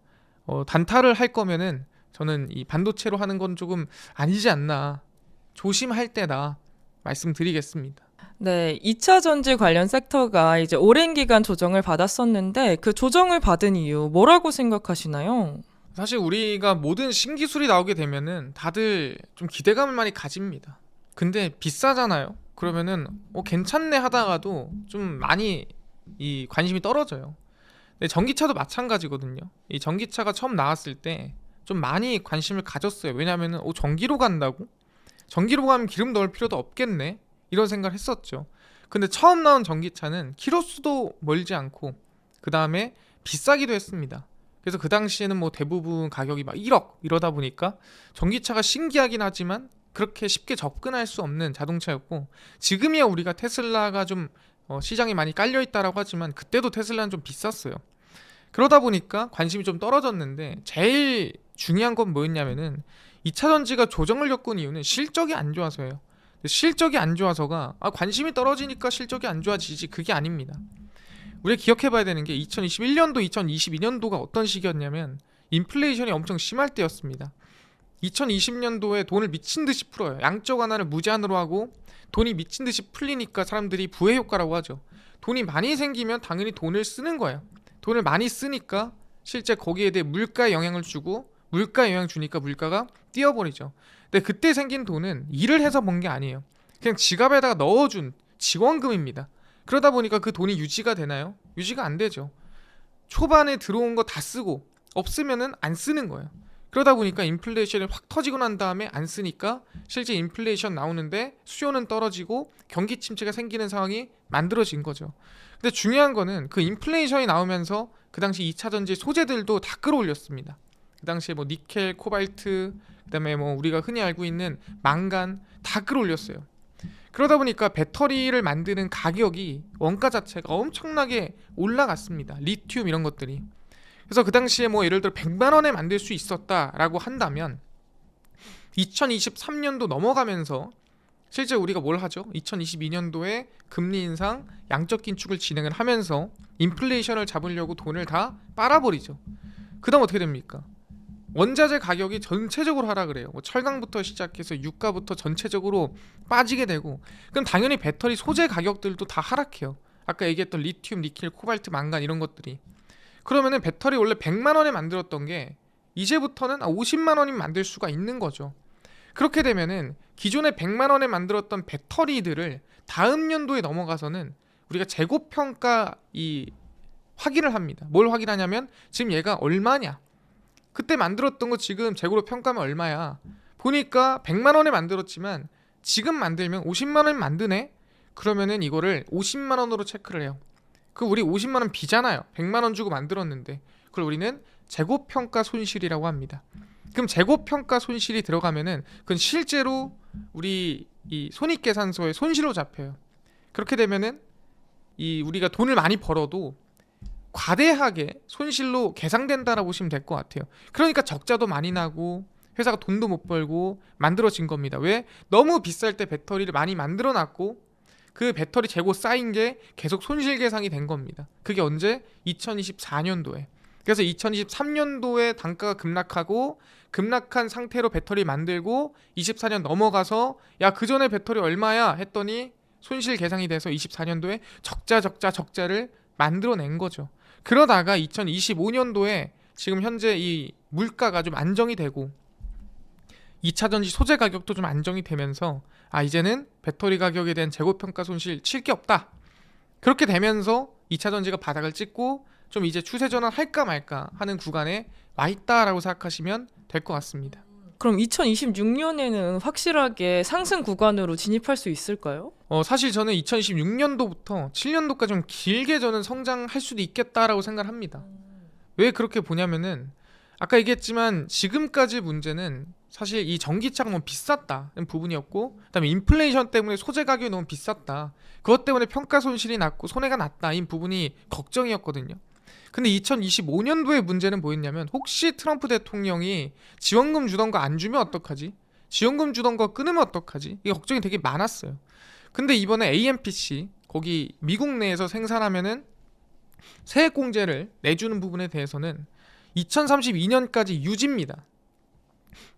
단타를 할 거면은 저는 이 반도체로 하는 건 조금 아니지 않나, 조심할 때다 말씀드리겠습니다. 네, 2차 전지 관련 섹터가 이제 오랜 기간 조정을 받았었는데 그 조정을 받은 이유 뭐라고 생각하시나요? 사실 우리가 모든 신기술이 나오게 되면은 다들 좀 기대감을 많이 가집니다. 근데 비싸잖아요. 그러면은 괜찮네 하다가도 좀 많이 이 관심이 떨어져요. 근데 전기차도 마찬가지거든요. 이 전기차가 처음 나왔을 때 좀 많이 관심을 가졌어요. 왜냐면은 전기로 간다고? 전기로 가면 기름 넣을 필요도 없겠네, 이런 생각을 했었죠. 근데 처음 나온 전기차는 키로수도 멀지 않고 그 다음에 비싸기도 했습니다. 그래서 그 당시에는 뭐 대부분 가격이 막 1억 이러다 보니까 전기차가 신기하긴 하지만 그렇게 쉽게 접근할 수 없는 자동차였고, 지금이야 우리가 테슬라가 좀 시장에 많이 깔려있다라고 하지만 그때도 테슬라는 좀 비쌌어요. 그러다 보니까 관심이 좀 떨어졌는데 제일 중요한 건 뭐였냐면은 2차 전지가 조정을 겪은 이유는 실적이 안 좋아서예요. 실적이 안 좋아서가 관심이 떨어지니까 실적이 안 좋아지지, 그게 아닙니다. 우리가 기억해봐야 되는 게 2021년도, 2022년도가 어떤 시기였냐면 인플레이션이 엄청 심할 때였습니다. 2020년도에 돈을 미친 듯이 풀어요. 양적 완화를 무제한으로 하고 돈이 미친 듯이 풀리니까 사람들이 부의 효과라고 하죠. 돈이 많이 생기면 당연히 돈을 쓰는 거예요. 돈을 많이 쓰니까 실제 거기에 대해 물가에 영향을 주고 물가에 영향 주니까 물가가 뛰어버리죠. 근데 그때 생긴 돈은 일을 해서 번 게 아니에요. 그냥 지갑에다가 넣어준 지원금입니다. 그러다 보니까 그 돈이 유지가 되나요? 유지가 안 되죠. 초반에 들어온 거 다 쓰고 없으면은 안 쓰는 거예요. 그러다 보니까 인플레이션이 확 터지고 난 다음에 안 쓰니까 실제 인플레이션 나오는데 수요는 떨어지고 경기 침체가 생기는 상황이 만들어진 거죠. 근데 중요한 거는 그 인플레이션이 나오면서 그 당시 2차 전지 소재들도 다 끌어올렸습니다. 그 당시에 뭐 니켈, 코발트, 그다음에 뭐 우리가 흔히 알고 있는 망간 다 끌어올렸어요. 그러다 보니까 배터리를 만드는 가격이 원가 자체가 엄청나게 올라갔습니다. 리튬 이런 것들이. 그래서 그 당시에 뭐 예를 들어 100만 원에 만들 수 있었다라고 한다면 2023년도 넘어가면서 실제 우리가 뭘 하죠? 2022년도에 금리 인상, 양적 긴축을 진행을 하면서 인플레이션을 잡으려고 돈을 다 빨아버리죠. 그다음 어떻게 됩니까? 원자재 가격이 전체적으로 하락을 해요. 뭐 철강부터 시작해서 유가부터 전체적으로 빠지게 되고, 그럼 당연히 배터리 소재 가격들도 다 하락해요. 아까 얘기했던 리튬, 니켈, 코발트, 망간 이런 것들이. 그러면은 배터리 원래 100만 원에 만들었던 게 이제부터는 50만 원이면 만들 수가 있는 거죠. 그렇게 되면은 기존에 100만 원에 만들었던 배터리들을 다음 연도에 넘어가서는 우리가 재고평가 확인을 합니다. 뭘 확인하냐면 지금 얘가 얼마냐? 그때 만들었던 거 지금 재고로 평가하면 얼마야? 보니까 100만 원에 만들었지만 지금 만들면 50만 원 만드네? 그러면은 이거를 50만 원으로 체크를 해요. 그 우리 50만 원 비잖아요. 100만 원 주고 만들었는데. 그걸 우리는 재고평가 손실이라고 합니다. 그럼 재고평가 손실이 들어가면은 그건 실제로 우리 이 손익계산서에 손실로 잡혀요. 그렇게 되면은 우리가 돈을 많이 벌어도 과대하게 손실로 계상된다라고 보시면 될 것 같아요. 그러니까 적자도 많이 나고 회사가 돈도 못 벌고 만들어진 겁니다. 왜? 너무 비쌀 때 배터리를 많이 만들어 놨고 그 배터리 재고 쌓인 게 계속 손실 계상이 된 겁니다. 그게 언제? 2024년도에. 그래서 2023년도에 단가가 급락하고 급락한 상태로 배터리 만들고 24년 넘어가서 야, 그 전에 배터리 얼마야? 했더니 손실 계상이 돼서 24년도에 적자를 만들어낸 거죠. 그러다가 2025년도에 지금 현재 이 물가가 좀 안정이 되고 2차 전지 소재 가격도 좀 안정이 되면서 이제는 배터리 가격에 대한 재고평가 손실 칠 게 없다. 그렇게 되면서 2차 전지가 바닥을 찍고 좀 이제 추세 전환할까 말까 하는 구간에 와 있다라고 생각하시면 될 것 같습니다. 그럼 2026년에는 확실하게 상승 구간으로 진입할 수 있을까요? 사실 저는 2026년도부터 7년도까지 좀 길게 저는 성장할 수도 있겠다라고 생각을 합니다. 왜 그렇게 보냐면은 아까 얘기했지만 지금까지 문제는 사실 이 전기차가 너무 비쌌다는 부분이었고, 그다음에 인플레이션 때문에 소재 가격이 너무 비쌌다, 그것 때문에 평가 손실이 났고 손해가 났다, 이 부분이 걱정이었거든요. 근데 2025년도의 문제는 뭐였냐면 혹시 트럼프 대통령이 지원금 주던 거 안 주면 어떡하지? 지원금 주던 거 끊으면 어떡하지? 이게 걱정이 되게 많았어요. 근데 이번에 AMPC 거기 미국 내에서 생산하면은 세액공제를 내주는 부분에 대해서는 2032년까지 유지입니다.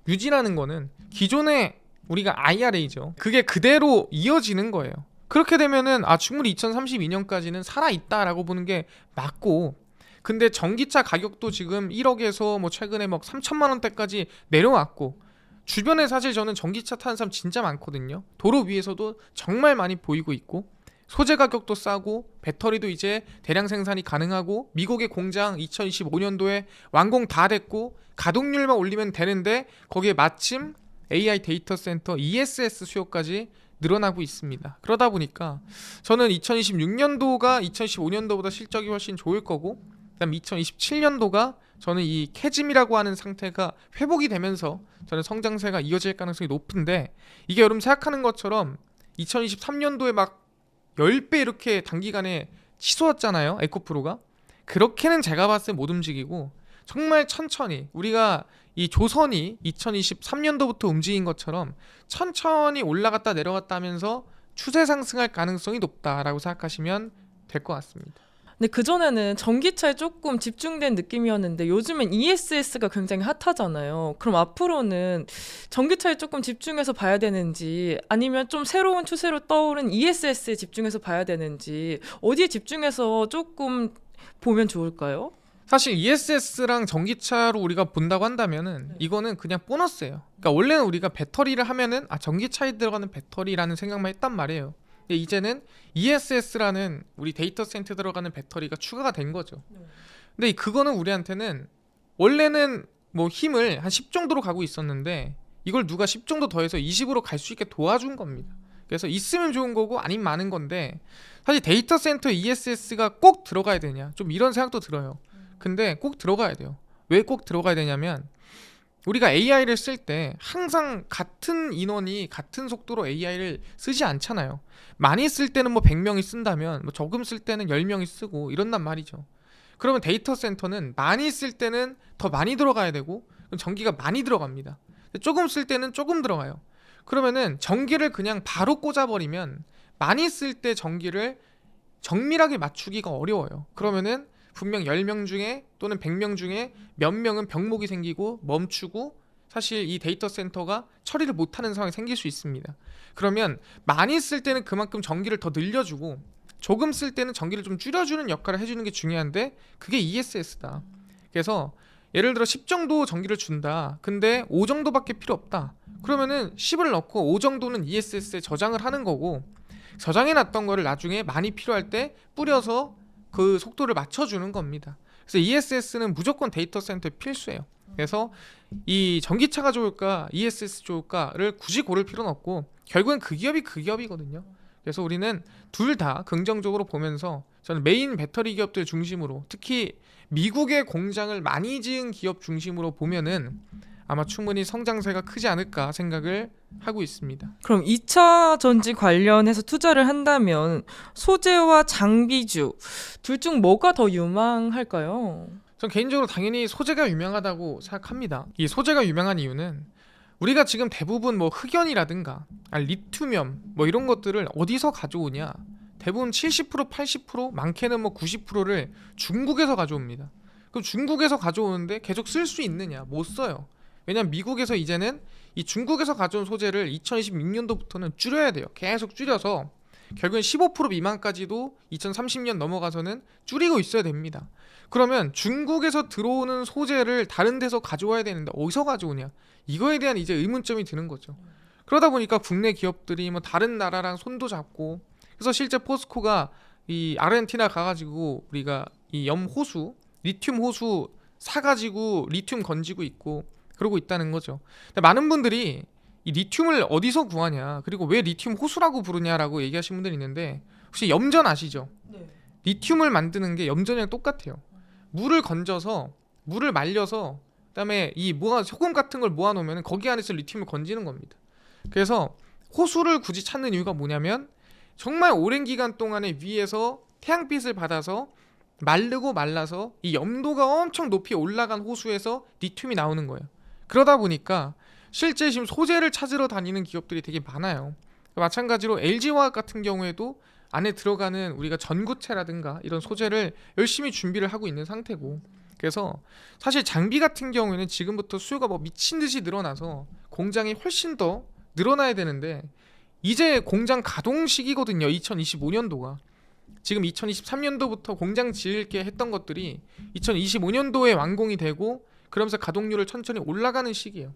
유지라는 거는 기존의 우리가 IRA죠. 그게 그대로 이어지는 거예요. 그렇게 되면은 충분히 2032년까지는 살아있다라고 보는 게 맞고, 근데 전기차 가격도 지금 1억에서 뭐 최근에 막 3천만 원대까지 내려왔고, 주변에 사실 저는 전기차 타는 사람 진짜 많거든요. 도로 위에서도 정말 많이 보이고 있고, 소재 가격도 싸고 배터리도 이제 대량 생산이 가능하고 미국의 공장 2025년도에 완공 다 됐고 가동률만 올리면 되는데 거기에 마침 AI 데이터 센터 ESS 수요까지 늘어나고 있습니다. 그러다 보니까 저는 2026년도가 2025년도보다 실적이 훨씬 좋을 거고, 그다음 2027년도가 저는 이 캐즘이라고 하는 상태가 회복이 되면서 저는 성장세가 이어질 가능성이 높은데, 이게 여러분 생각하는 것처럼 2023년도에 막 10배 이렇게 단기간에 치솟았잖아요, 에코프로가. 그렇게는 제가 봤을 때 못 움직이고 정말 천천히, 우리가 이 조선이 2023년도부터 움직인 것처럼 천천히 올라갔다 내려갔다 하면서 추세 상승할 가능성이 높다라고 생각하시면 될 것 같습니다. 근데 그전에는 전기차에 조금 집중된 느낌이었는데 요즘엔 ESS가 굉장히 핫하잖아요. 그럼 앞으로는 전기차에 조금 집중해서 봐야 되는지, 아니면 좀 새로운 추세로 떠오른 ESS에 집중해서 봐야 되는지, 어디에 집중해서 조금 보면 좋을까요? 사실 ESS랑 전기차로 우리가 본다고 한다면은 이거는 그냥 보너스예요. 그러니까 원래는 우리가 배터리를 하면은 전기차에 들어가는 배터리라는 생각만 했단 말이에요. 근데 이제는 ESS라는 우리 데이터 센터에 들어가는 배터리가 추가가 된 거죠. 근데 그거는 우리한테는 원래는 뭐 힘을 한 10 정도로 가고 있었는데 이걸 누가 10 정도 더해서 20으로 갈 수 있게 도와준 겁니다. 그래서 있으면 좋은 거고 아니면 많은 건데 사실 데이터 센터 ESS가 꼭 들어가야 되냐 좀 이런 생각도 들어요. 근데 꼭 들어가야 돼요. 왜 꼭 들어가야 되냐면 우리가 AI를 쓸 때 항상 같은 인원이 같은 속도로 AI를 쓰지 않잖아요. 많이 쓸 때는 뭐 100명이 쓴다면 뭐 적음 쓸 때는 10명이 쓰고 이런단 말이죠. 그러면 데이터 센터는 많이 쓸 때는 더 많이 들어가야 되고 그럼 전기가 많이 들어갑니다. 조금 쓸 때는 조금 들어가요. 그러면은 전기를 그냥 바로 꽂아버리면 많이 쓸 때 전기를 정밀하게 맞추기가 어려워요. 그러면은 분명 10명 중에 또는 100명 중에 몇 명은 병목이 생기고 멈추고 사실 이 데이터 센터가 처리를 못하는 상황이 생길 수 있습니다. 그러면 많이 쓸 때는 그만큼 전기를 더 늘려주고 조금 쓸 때는 전기를 좀 줄여주는 역할을 해주는 게 중요한데 그게 ESS다. 그래서 예를 들어 10 정도 전기를 준다. 근데 5 정도밖에 필요 없다. 그러면은 10을 넣고 5 정도는 ESS에 저장을 하는 거고 저장해놨던 거를 나중에 많이 필요할 때 뿌려서 그 속도를 맞춰주는 겁니다. 그래서 ESS는 무조건 데이터 센터에 필수예요. 그래서 이 전기차가 좋을까 ESS 좋을까를 굳이 고를 필요는 없고 결국엔 그 기업이 그 기업이거든요. 그래서 우리는 둘 다 긍정적으로 보면서 저는 메인 배터리 기업들 중심으로 특히 미국의 공장을 많이 지은 기업 중심으로 보면은 아마 충분히 성장세가 크지 않을까 생각을 하고 있습니다. 그럼 2차 전지 관련해서 투자를 한다면 소재와 장비주 둘 중 뭐가 더 유망할까요? 전 개인적으로 당연히 소재가 유명하다고 생각합니다. 이 소재가 유명한 이유는 우리가 지금 대부분 뭐 흑연이라든가 리튬이엄 뭐 이런 것들을 어디서 가져오냐? 대부분 70% 80% 많게는 뭐 90%를 중국에서 가져옵니다. 그럼 중국에서 가져오는데 계속 쓸 수 있느냐? 못 써요. 왜냐면 미국에서 이제는 이 중국에서 가져온 소재를 2026년도부터는 줄여야 돼요. 계속 줄여서 결국엔 15% 미만까지도 2030년 넘어가서는 줄이고 있어야 됩니다. 그러면 중국에서 들어오는 소재를 다른 데서 가져와야 되는데 어디서 가져오냐? 이거에 대한 이제 의문점이 드는 거죠. 그러다 보니까 국내 기업들이 뭐 다른 나라랑 손도 잡고 그래서 실제 포스코가 이 아르헨티나 가가지고 우리가 이 염호수, 리튬 호수 사가지고 리튬 건지고 있고 그러고 있다는 거죠. 근데 많은 분들이 이 리튬을 어디서 구하냐 그리고 왜 리튬 호수라고 부르냐라고 얘기하시는 분들이 있는데 혹시 염전 아시죠? 네. 리튬을 만드는 게 염전이랑 똑같아요. 물을 건져서 물을 말려서 그다음에 이 소금 같은 걸 모아놓으면 거기 안에서 리튬을 건지는 겁니다. 그래서 호수를 굳이 찾는 이유가 뭐냐면 정말 오랜 기간 동안에 위에서 태양빛을 받아서 마르고 말라서 이 염도가 엄청 높이 올라간 호수에서 리튬이 나오는 거예요. 그러다 보니까 실제 지금 소재를 찾으러 다니는 기업들이 되게 많아요. 마찬가지로 LG화학 같은 경우에도 안에 들어가는 우리가 전구체라든가 이런 소재를 열심히 준비를 하고 있는 상태고 그래서 사실 장비 같은 경우에는 지금부터 수요가 뭐 미친 듯이 늘어나서 공장이 훨씬 더 늘어나야 되는데 이제 공장 가동 시기거든요. 2025년도가 지금 2023년도부터 공장 지을게 했던 것들이 2025년도에 완공이 되고 그러면서 가동률을 천천히 올라가는 시기예요.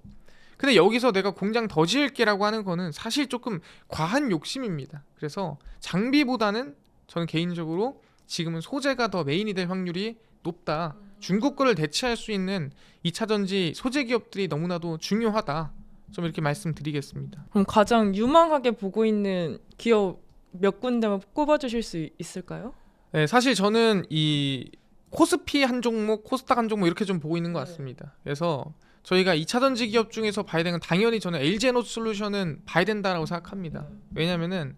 근데 여기서 내가 공장 더 지을게라고 하는 거는 사실 조금 과한 욕심입니다. 그래서 장비보다는 저는 개인적으로 지금은 소재가 더 메인이 될 확률이 높다. 중국 거를 대체할 수 있는 2차 전지 소재 기업들이 너무나도 중요하다. 좀 이렇게 말씀드리겠습니다. 그럼 가장 유망하게 보고 있는 기업 몇 군데만 꼽아주실 수 있을까요? 네, 사실 저는 이 코스피 한 종목, 코스닥 한 종목 이렇게 좀 보고 있는 것 같습니다. 그래서 저희가 2차 전지 기업 중에서 봐야 되는 건 당연히 저는 LG 에너지 솔루션은 봐야 된다고 생각합니다. 왜냐면은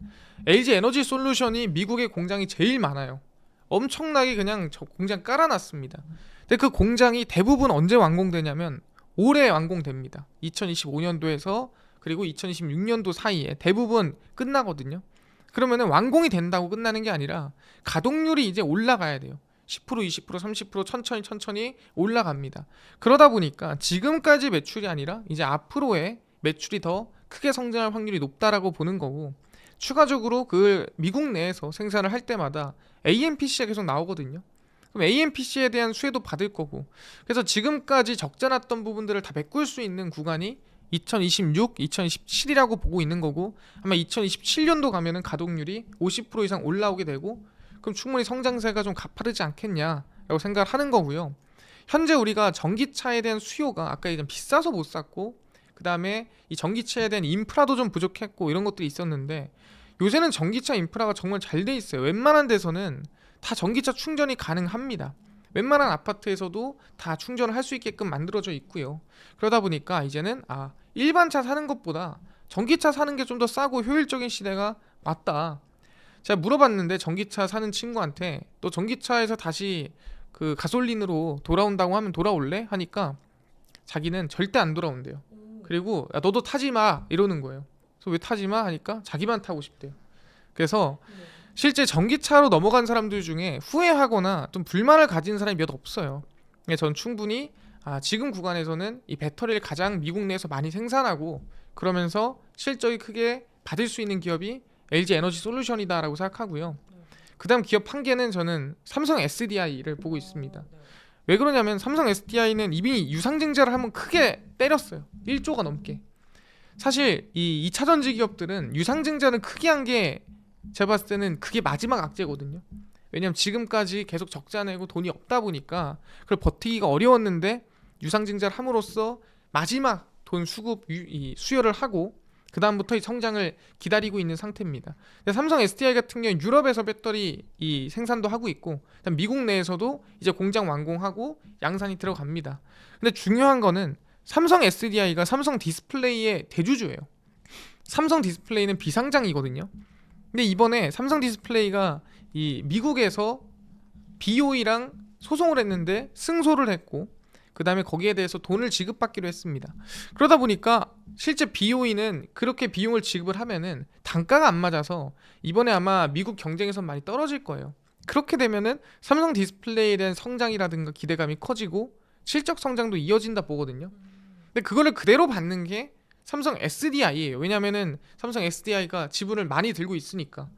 LG 에너지 솔루션이 미국의 공장이 제일 많아요. 엄청나게 그냥 저 공장 깔아놨습니다. 근데 그 공장이 대부분 언제 완공되냐면 올해 완공됩니다. 2025년도에서 그리고 2026년도 사이에 대부분 끝나거든요. 그러면은 완공이 된다고 끝나는 게 아니라 가동률이 이제 올라가야 돼요. 10%, 20%, 30% 천천히 올라갑니다. 그러다 보니까 지금까지 매출이 아니라 이제 앞으로의 매출이 더 크게 성장할 확률이 높다라고 보는 거고 추가적으로 그 미국 내에서 생산을 할 때마다 AMPC가 계속 나오거든요. 그럼 그럼 AMPC에 대한 수혜도 받을 거고. 그래서 지금까지 적자 났던 부분들을 다 메꿀 수 있는 구간이 2026, 2027이라고 보고 있는 거고, 아마 2027년도 가면은 가동률이 50% 이상 올라오게 되고, 그럼 충분히 성장세가 좀 가파르지 않겠냐라고 생각을 하는 거고요. 현재 우리가 전기차에 대한 수요가 아까 얘기한 비싸서 못 샀고, 그 다음에 이 전기차에 대한 인프라도 좀 부족했고 이런 것들이 있었는데, 요새는 전기차 인프라가 정말 잘 돼 있어요. 웬만한 데서는 다 전기차 충전이 가능합니다. 웬만한 아파트에서도 다 충전을 할 수 있게끔 만들어져 있고요. 그러다 보니까 이제는 일반 차 사는 것보다 전기차 사는 게 좀 더 싸고 효율적인 시대가 왔다. 제가 물어봤는데 전기차 사는 친구한테 또 전기차에서 다시 그 가솔린으로 돌아온다고 하면 돌아올래? 하니까 자기는 절대 안 돌아온대요. 그리고 야, 너도 타지 마 이러는 거예요. 그래서 왜 타지 마 하니까 자기만 타고 싶대요. 그래서 실제 전기차로 넘어간 사람들 중에 후회하거나 좀 불만을 가진 사람이 몇 없어요. 전 충분히 지금 구간에서는 이 배터리를 가장 미국 내에서 많이 생산하고 그러면서 실적이 크게 받을 수 있는 기업이 LG 에너지 솔루션이다라고 생각하고요. 그 다음 기업 한 개는 저는 삼성 SDI를 보고 있습니다. 왜 그러냐면 삼성 SDI는 이미 유상증자를 한번 크게 때렸어요. 1조가 넘게. 사실 이 2차전지 기업들은 유상증자를 크게 한 게 제가 봤을 때는 그게 마지막 악재거든요. 왜냐면 지금까지 계속 적자 내고 돈이 없다 보니까 그걸 버티기가 어려웠는데 유상증자를 함으로써 마지막 돈 수급 수요를 하고 그 다음부터 이 성장을 기다리고 있는 상태입니다. 삼성 SDI 같은 경우는 유럽에서 배터리 이 생산도 하고 있고 미국 내에서도 이제 공장 완공하고 양산이 들어갑니다. 근데 중요한 거는 삼성 SDI가 삼성 디스플레이의 대주주예요. 삼성 디스플레이는 비상장이거든요. 근데 이번에 삼성 디스플레이가 이 미국에서 BOE랑 소송을 했는데 승소를 했고 그 다음에 거기에 대해서 돈을 지급받기로 했습니다. 그러다 보니까 실제 BOE는 그렇게 비용을 지급을 하면은 단가가 안 맞아서 이번에 아마 미국 경쟁에서 많이 떨어질 거예요. 그렇게 되면은 삼성 디스플레이에 대한 성장이라든가 기대감이 커지고 실적 성장도 이어진다 보거든요. 근데 그거를 그대로 받는 게 삼성 SDI예요. 왜냐면은 삼성 SDI가 지분을 많이 들고 있으니까.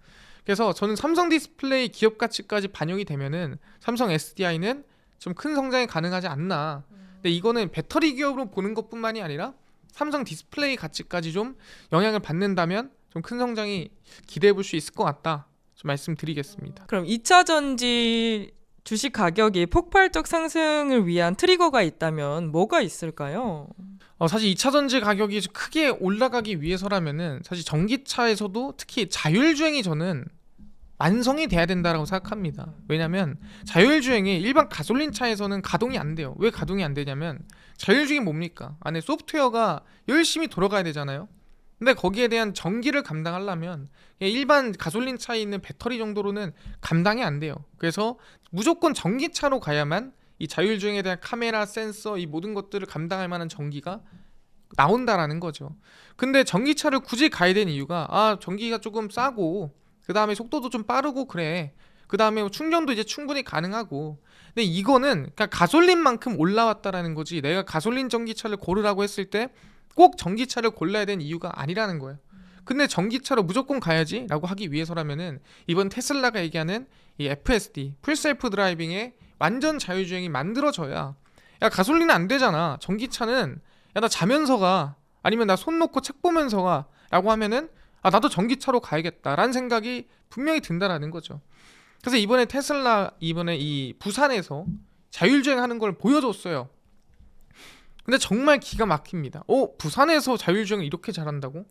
그래서 저는 삼성 디스플레이 기업 가치까지 반영이 되면은 삼성 SDI는 좀 큰 성장이 가능하지 않나. 근데 이거는 배터리 기업으로 보는 것뿐만이 아니라 삼성 디스플레이 가치까지 좀 영향을 받는다면 좀 큰 성장이 기대해 볼 수 있을 것 같다. 좀 말씀드리겠습니다. 그럼 2차 전지 주식 가격이 폭발적 상승을 위한 트리거가 있다면 뭐가 있을까요? 사실 2차 전지 가격이 크게 올라가기 위해서라면은 사실 전기차에서도 특히 자율주행이 저는 완성이 돼야 된다라고 생각합니다. 왜냐면 자율주행이 일반 가솔린 차에서는 가동이 안 돼요. 왜 가동이 안 되냐면 자율주행이 뭡니까? 안에 소프트웨어가 열심히 돌아가야 되잖아요. 근데 거기에 대한 전기를 감당하려면 일반 가솔린 차에 있는 배터리 정도로는 감당이 안 돼요. 그래서 무조건 전기차로 가야만 이 자율주행에 대한 카메라, 센서 이 모든 것들을 감당할 만한 전기가 나온다라는 거죠. 근데 전기차를 굳이 가야 되는 이유가 전기가 조금 싸고 그 다음에 속도도 좀 빠르고 그래. 그 다음에 충전도 이제 충분히 가능하고. 근데 이거는 그러니까 가솔린만큼 올라왔다라는 거지. 내가 가솔린 전기차를 고르라고 했을 때 꼭 전기차를 골라야 되는 이유가 아니라는 거예요. 근데 전기차로 무조건 가야지 라고 하기 위해서라면은 이번 테슬라가 얘기하는 이 FSD, 풀셀프 드라이빙의 완전 자율주행이 만들어져야 야 가솔린은 안 되잖아. 전기차는 야 나 자면서 가 아니면 나 손 놓고 책 보면서 가 라고 하면은 나도 전기차로 가야겠다라는 생각이 분명히 든다라는 거죠. 그래서 이번에 테슬라 이번에 이 부산에서 자율주행하는 걸 보여줬어요. 근데 정말 기가 막힙니다. 부산에서 자율주행을 이렇게 잘한다고?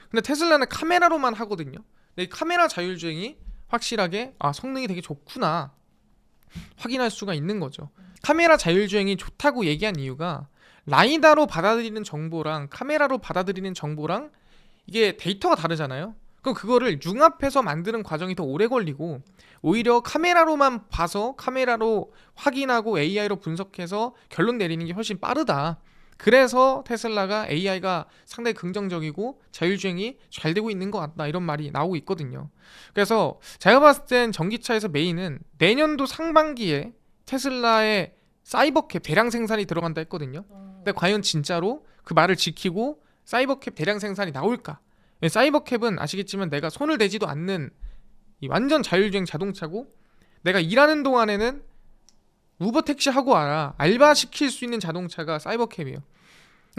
근데 테슬라는 카메라로만 하거든요. 근데 이 카메라 자율주행이 확실하게 성능이 되게 좋구나 확인할 수가 있는 거죠. 카메라 자율주행이 좋다고 얘기한 이유가 라이다로 받아들이는 정보랑 카메라로 받아들이는 정보랑 이게 데이터가 다르잖아요. 그럼 그거를 융합해서 만드는 과정이 더 오래 걸리고 오히려 카메라로만 봐서 카메라로 확인하고 AI로 분석해서 결론 내리는 게 훨씬 빠르다. 그래서 테슬라가 AI가 상당히 긍정적이고 자율주행이 잘 되고 있는 것 같다 이런 말이 나오고 있거든요. 그래서 제가 봤을 땐 전기차에서 메인은 내년도 상반기에 테슬라의 사이버캡 대량 생산이 들어간다 했거든요. 근데 과연 진짜로 그 말을 지키고 사이버캡 대량 생산이 나올까? 사이버캡은 아시겠지만 내가 손을 대지도 않는 이 완전 자율주행 자동차고 내가 일하는 동안에는 우버 택시 하고 와라. 알바 시킬 수 있는 자동차가 사이버캡이에요.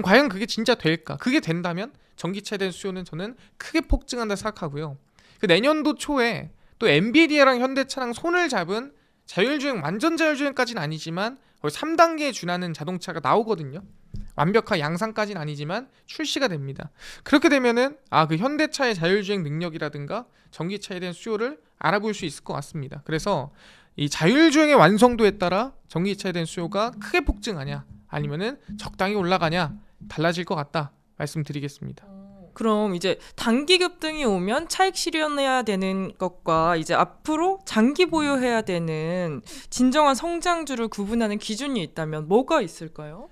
과연 그게 진짜 될까? 그게 된다면 전기차에 대한 수요는 저는 크게 폭증한다 생각하고요. 그 내년도 초에 또 엔비디아랑 현대차랑 손을 잡은 자율주행, 완전 자율주행까지는 아니지만 거의 3단계에 준하는 자동차가 나오거든요. 완벽한 양산까지는 아니지만 출시가 됩니다. 그렇게 되면은 그 현대차의 자율주행 능력이라든가 전기차에 대한 수요를 알아볼 수 있을 것 같습니다. 그래서 이 자율주행의 완성도에 따라 전기차에 대한 수요가 크게 폭증하냐 아니면은 적당히 올라가냐 달라질 것 같다 말씀드리겠습니다. 그럼 이제 단기 급등이 오면 차익 실현해야 되는 것과 이제 앞으로 장기 보유해야 되는 진정한 성장주를 구분하는 기준이 있다면 뭐가 있을까요?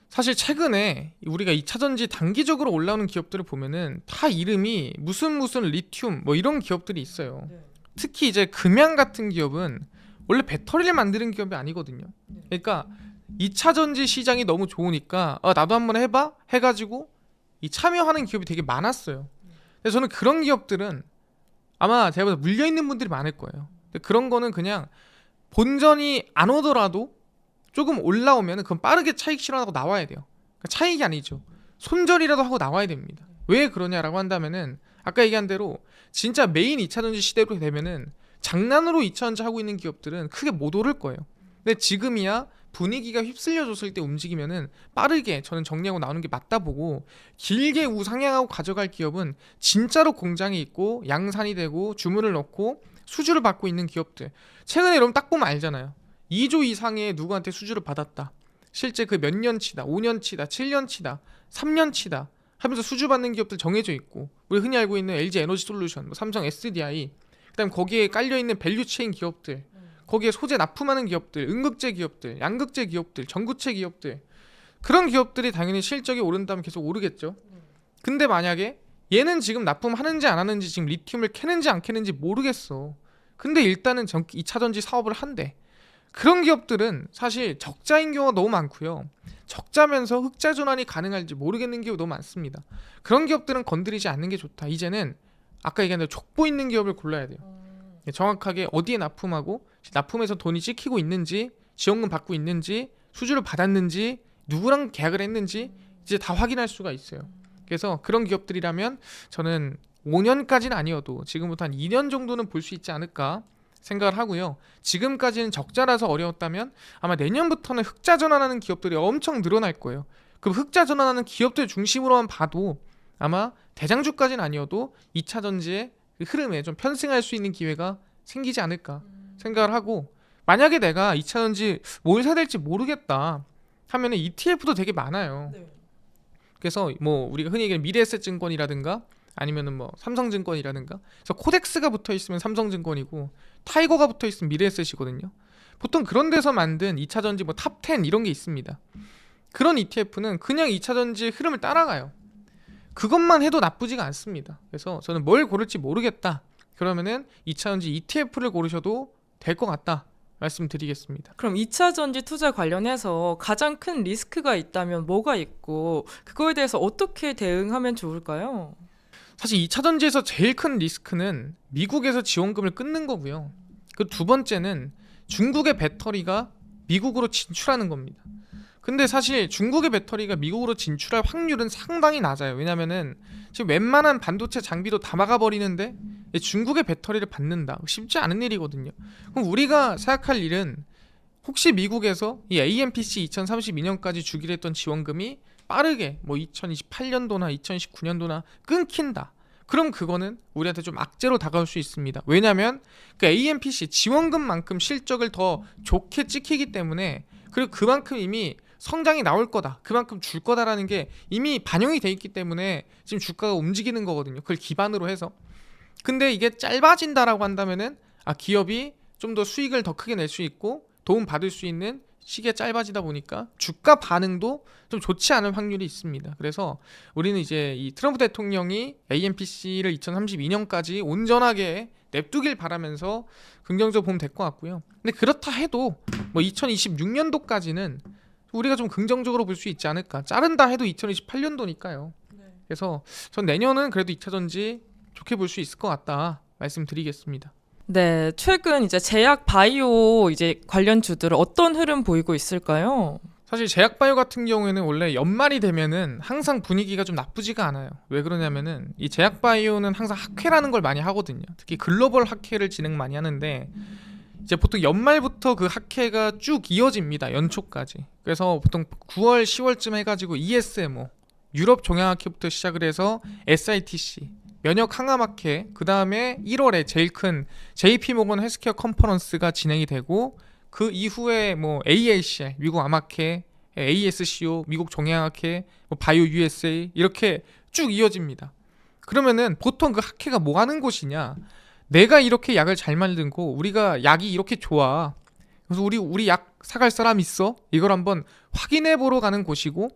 사실 최근에 우리가 2차전지 단기적으로 올라오는 기업들을 보면은 다 이름이 무슨 리튬 뭐 이런 기업들이 있어요. 네. 특히 이제 금양 같은 기업은 원래 배터리를 만드는 기업이 아니거든요. 그러니까 2차전지 시장이 너무 좋으니까 나도 한번 해봐 해가지고 이 참여하는 기업이 되게 많았어요. 그래서 저는 그런 기업들은 아마 제가 보다 물려있는 분들이 많을 거예요. 근데 그런 거는 그냥 본전이 안 오더라도 조금 올라오면 그건 빠르게 차익 실현하고 나와야 돼요. 그러니까 차익이 아니죠. 손절이라도 하고 나와야 됩니다. 왜 그러냐라고 한다면은 아까 얘기한 대로 진짜 메인 2차전지 시대로 되면은 장난으로 2차전지 하고 있는 기업들은 크게 못 오를 거예요. 근데 지금이야 분위기가 휩쓸려줬을 때 움직이면은 빠르게 저는 정리하고 나오는 게 맞다 보고, 길게 우상향하고 가져갈 기업은 진짜로 공장이 있고 양산이 되고 주문을 넣고 수주를 받고 있는 기업들. 최근에 여러분 딱 보면 알잖아요. 2조 이상의 누구한테 수주를 받았다. 실제 그 몇 년치다, 5년치다, 7년치다, 3년치다 하면서 수주 받는 기업들 정해져 있고, 우리 흔히 알고 있는 LG 에너지 솔루션, 뭐 삼성 SDI, 그다음 거기에 깔려 있는 밸류체인 기업들, 거기에 소재 납품하는 기업들, 음극재 기업들, 양극재 기업들, 전구체 기업들, 그런 기업들이 당연히 실적이 오른다면 계속 오르겠죠. 근데 만약에 얘는 지금 납품하는지 안 하는지, 지금 리튬을 캐는지 안 캐는지 모르겠어. 근데 일단은 2차전지 사업을 한대. 그런 기업들은 사실 적자인 경우가 너무 많고요. 적자면서 흑자 전환이 가능할지 모르겠는 기업이 너무 많습니다. 그런 기업들은 건드리지 않는 게 좋다. 이제는 아까 얘기한 대로 족보 있는 기업을 골라야 돼요. 정확하게 어디에 납품하고 납품해서 돈이 찍히고 있는지, 지원금 받고 있는지, 수주를 받았는지, 누구랑 계약을 했는지 이제 다 확인할 수가 있어요. 그래서 그런 기업들이라면 저는 5년까지는 아니어도 지금부터 한 2년 정도는 볼 수 있지 않을까 생각을 하고요. 지금까지는 적자라서 어려웠다면 아마 내년부터는 흑자 전환하는 기업들이 엄청 늘어날 거예요. 그 흑자 전환하는 기업들 중심으로만 봐도 아마 대장주까지는 아니어도 2차 전지의 그 흐름에 좀 편승할 수 있는 기회가 생기지 않을까 생각을 하고, 만약에 내가 2차 전지 뭘 사야 될지 모르겠다 하면은 ETF도 되게 많아요. 그래서 뭐 우리가 흔히 얘기하는 미래에셋증권이라든가 아니면은 뭐 삼성증권이라든가, 그래서 코덱스가 붙어 있으면 삼성증권이고 타이거가 붙어 있으면 미래에셋이거든요. 보통 그런 데서 만든 2차 전지 뭐 탑10 이런 게 있습니다. 그런 ETF는 그냥 2차 전지의 흐름을 따라가요. 그것만 해도 나쁘지가 않습니다. 그래서 저는 뭘 고를지 모르겠다 그러면은 2차 전지 ETF를 고르셔도 될 것 같다 말씀드리겠습니다. 그럼 2차 전지 투자 관련해서 가장 큰 리스크가 있다면 뭐가 있고 그거에 대해서 어떻게 대응하면 좋을까요? 사실 2차 전지에서 제일 큰 리스크는 미국에서 지원금을 끊는 거고요. 그 두 번째는 중국의 배터리가 미국으로 진출하는 겁니다. 근데 사실 중국의 배터리가 미국으로 진출할 확률은 상당히 낮아요. 왜냐면은 지금 웬만한 반도체 장비도 다 막아버리는데 중국의 배터리를 받는다. 쉽지 않은 일이거든요. 그럼 우리가 생각할 일은 혹시 미국에서 이 AMPC 2032년까지 주기로 했던 지원금이 빠르게 뭐 2028년도나 2019년도나 끊긴다. 그럼 그거는 우리한테 좀 악재로 다가올 수 있습니다. 왜냐면 그 AMPC 지원금만큼 실적을 더 좋게 찍히기 때문에, 그리고 그만큼 이미 성장이 나올 거다, 그만큼 줄 거다라는 게 이미 반영이 돼 있기 때문에 지금 주가가 움직이는 거거든요. 그걸 기반으로 해서. 근데 이게 짧아진다라고 한다면은 기업이 좀 더 수익을 더 크게 낼 수 있고 도움 받을 수 있는 시기가 짧아지다 보니까 주가 반응도 좀 좋지 않은 확률이 있습니다. 그래서 우리는 이제 이 트럼프 대통령이 AMPC를 2032년까지 온전하게 냅두길 바라면서 긍정적으로 보면 될 것 같고요. 근데 그렇다 해도 뭐 2026년도까지는 우리가 좀 긍정적으로 볼 수 있지 않을까. 자른다 해도 2028년도니까요. 그래서 전 내년은 그래도 2차 전지 좋게 볼 수 있을 것 같다 말씀드리겠습니다. 네, 최근 이제 제약 바이오 이제 관련주들은 어떤 흐름 보이고 있을까요? 사실 제약바이오 같은 경우에는 원래 연말이 되면은 항상 분위기가 좀 나쁘지가 않아요. 왜 그러냐면은 이 제약바이오는 항상 학회라는 걸 많이 하거든요. 특히 글로벌 학회를 진행 많이 하는데 이제 보통 연말부터 그 학회가 쭉 이어집니다. 연초까지. 그래서 보통 9월, 10월쯤 해가지고 ESMO, 유럽 종양학회부터 시작을 해서 SITC, 면역 항암학회, 그 다음에 1월에 제일 큰 JP 모건 헬스케어 컨퍼런스가 진행이 되고 그 이후에 뭐 AACR, 미국 암학회, ASCO, 미국 종양학회, 뭐 바이오 USA 이렇게 쭉 이어집니다. 그러면은 보통 그 학회가 뭐 하는 곳이냐? 내가 이렇게 약을 잘 만들고 우리가 약이 이렇게 좋아. 그래서 우리 약 사갈 사람 있어? 이걸 한번 확인해 보러 가는 곳이고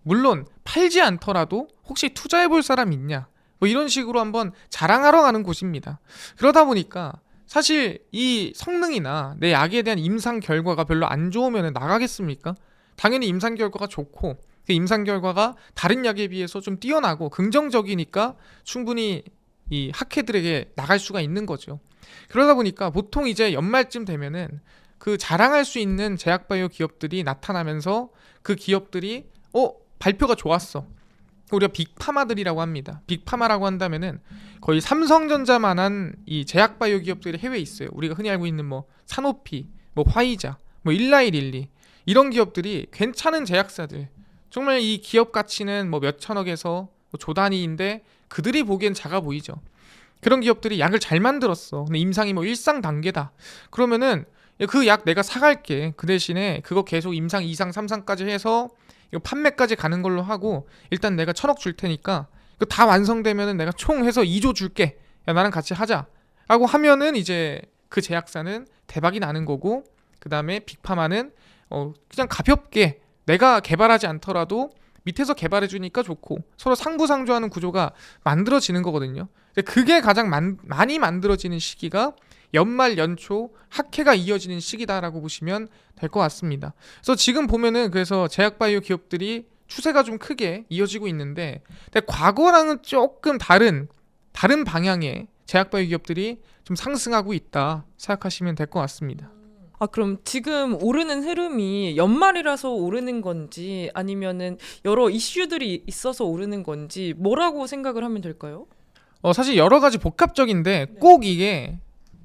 물론 팔지 않더라도 혹시 투자해 볼 사람 있냐? 뭐 이런 식으로 한번 자랑하러 가는 곳입니다. 그러다 보니까 사실 이 성능이나 내 약에 대한 임상 결과가 별로 안 좋으면 나가겠습니까? 당연히 임상 결과가 좋고 그 임상 결과가 다른 약에 비해서 좀 뛰어나고 긍정적이니까 충분히 이 학회들에게 나갈 수가 있는 거죠. 그러다 보니까 보통 이제 연말쯤 되면은 그 자랑할 수 있는 제약바이오 기업들이 나타나면서 그 기업들이 발표가 좋았어. 우리가 빅파마들이라고 합니다. 빅파마라고 한다면은 거의 삼성전자만한 이 제약바이오 기업들이 해외에 있어요. 우리가 흔히 알고 있는 뭐 사노피, 뭐 화이자, 뭐 일라이릴리 이런 기업들이 괜찮은 제약사들. 정말 이 기업 가치는 뭐 몇천억에서 뭐 조 단위인데 그들이 보기엔 작아 보이죠. 그런 기업들이 약을 잘 만들었어. 근데 임상이 뭐 1상 단계다. 그러면은 그 약 내가 사갈게. 그 대신에 그거 계속 임상 2상, 3상까지 해서 이거 판매까지 가는 걸로 하고 일단 내가 1,000억 줄 테니까 이거 다 완성되면은 내가 총 해서 2조 줄게. 야 나랑 같이 하자. 라고 하면은 이제 그 제약사는 대박이 나는 거고 그 다음에 빅파마는 그냥 가볍게 내가 개발하지 않더라도 밑에서 개발해 주니까 좋고 서로 상부상조하는 구조가 만들어지는 거거든요. 그게 가장 많이 만들어지는 시기가 연말 연초 학회가 이어지는 시기다라고 보시면 될 것 같습니다. 그래서 지금 보면은 그래서 제약바이오 기업들이 추세가 좀 크게 이어지고 있는데 근데 과거랑은 조금 다른 방향의 제약바이오 기업들이 좀 상승하고 있다 생각하시면 될 것 같습니다. 아, 그럼 지금 오르는 흐름이 연말이라서 오르는 건지 아니면은 여러 이슈들이 있어서 오르는 건지 뭐라고 생각을 하면 될까요? 사실 여러 가지 복합적인데 꼭 이게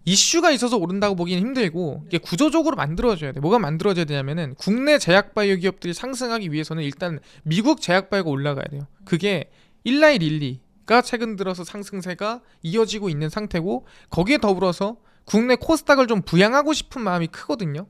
이슈가 있어서 오른다고 보기는 힘들고 이게 구조적으로 만들어져야 돼. 뭐가 만들어져야 되냐면은 국내 제약바이오 기업들이 상승하기 위해서는 일단 미국 제약바이오가 올라가야 돼요. 그게 일라이 릴리가 최근 들어서 상승세가 이어지고 있는 상태고 거기에 더불어서 국내 코스닥을 좀 부양하고 싶은 마음이 크거든요.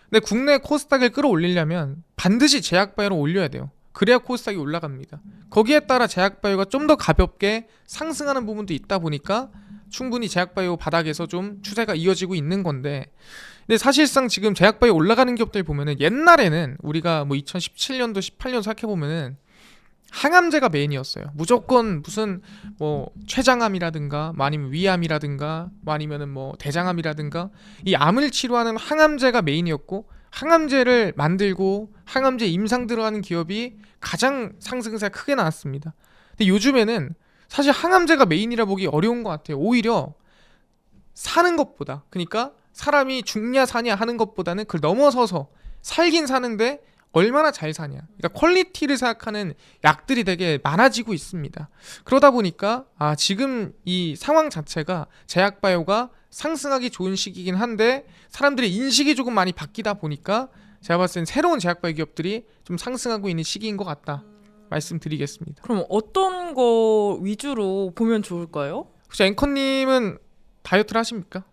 근데 국내 코스닥을 끌어올리려면 반드시 제약바이오를 올려야 돼요. 그래야 코스닥이 올라갑니다. 거기에 따라 제약바이오가 좀 더 가볍게 상승하는 부분도 있다 보니까 충분히 제약바이오 바닥에서 좀 추세가 이어지고 있는 건데 근데 사실상 지금 제약바이오 올라가는 기업들 보면은 옛날에는 우리가 뭐 2017년도 18년 생각해보면은 항암제가 메인이었어요. 무조건 무슨 뭐 췌장암이라든가 뭐 아니면 위암이라든가 뭐 아니면은 뭐 대장암이라든가 이 암을 치료하는 항암제가 메인이었고 항암제를 만들고 항암제 임상 들어가는 기업이 가장 상승세가 크게 나왔습니다. 근데 요즘에는 사실 항암제가 메인이라 보기 어려운 것 같아요. 오히려 사는 것보다 그러니까 사람이 죽냐 사냐 하는 것보다는 그걸 넘어서서 살긴 사는데 얼마나 잘 사냐. 그러니까 퀄리티를 생각하는 약들이 되게 많아지고 있습니다. 그러다 보니까 지금 이 상황 자체가 제약바이오가 상승하기 좋은 시기긴 한데 사람들의 인식이 조금 많이 바뀌다 보니까 제가 봤을 땐 새로운 제약바이오 기업들이 좀 상승하고 있는 시기인 것 같다 말씀드리겠습니다. 그럼 어떤 거 위주로 보면 좋을까요? 혹시 앵커님은 다이어트를 하십니까?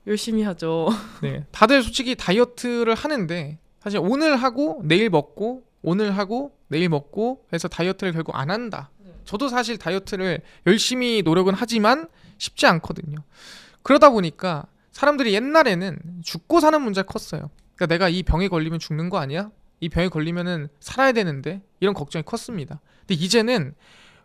열심히 하죠. 네, 다들 솔직히 다이어트를 하는데 사실 오늘 하고 내일 먹고 오늘 하고 내일 먹고 해서 다이어트를 결국 안 한다. 저도 사실 다이어트를 열심히 노력은 하지만 쉽지 않거든요. 그러다 보니까 사람들이 옛날에는 죽고 사는 문제가 컸어요. 그러니까 내가 이 병에 걸리면 죽는 거 아니야? 이 병에 걸리면은 살아야 되는데 이런 걱정이 컸습니다. 근데 이제는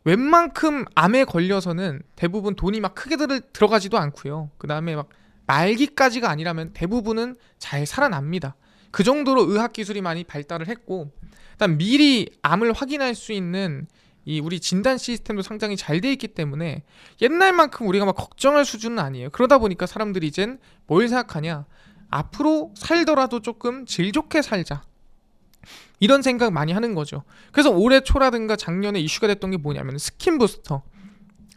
웬만큼 암에 걸려서는 대부분 돈이 막 크게 들어가지도 않고요. 그 다음에 막 말기까지가 아니라면 대부분은 잘 살아납니다. 그 정도로 의학 기술이 많이 발달을 했고 일단 미리 암을 확인할 수 있는 이 우리 진단 시스템도 상당히 잘 돼 있기 때문에 옛날만큼 우리가 막 걱정할 수준은 아니에요. 그러다 보니까 사람들이 이젠 뭘 생각하냐, 앞으로 살더라도 조금 질 좋게 살자, 이런 생각 많이 하는 거죠. 그래서 올해 초라든가 작년에 이슈가 됐던 게 뭐냐면 스킨 부스터.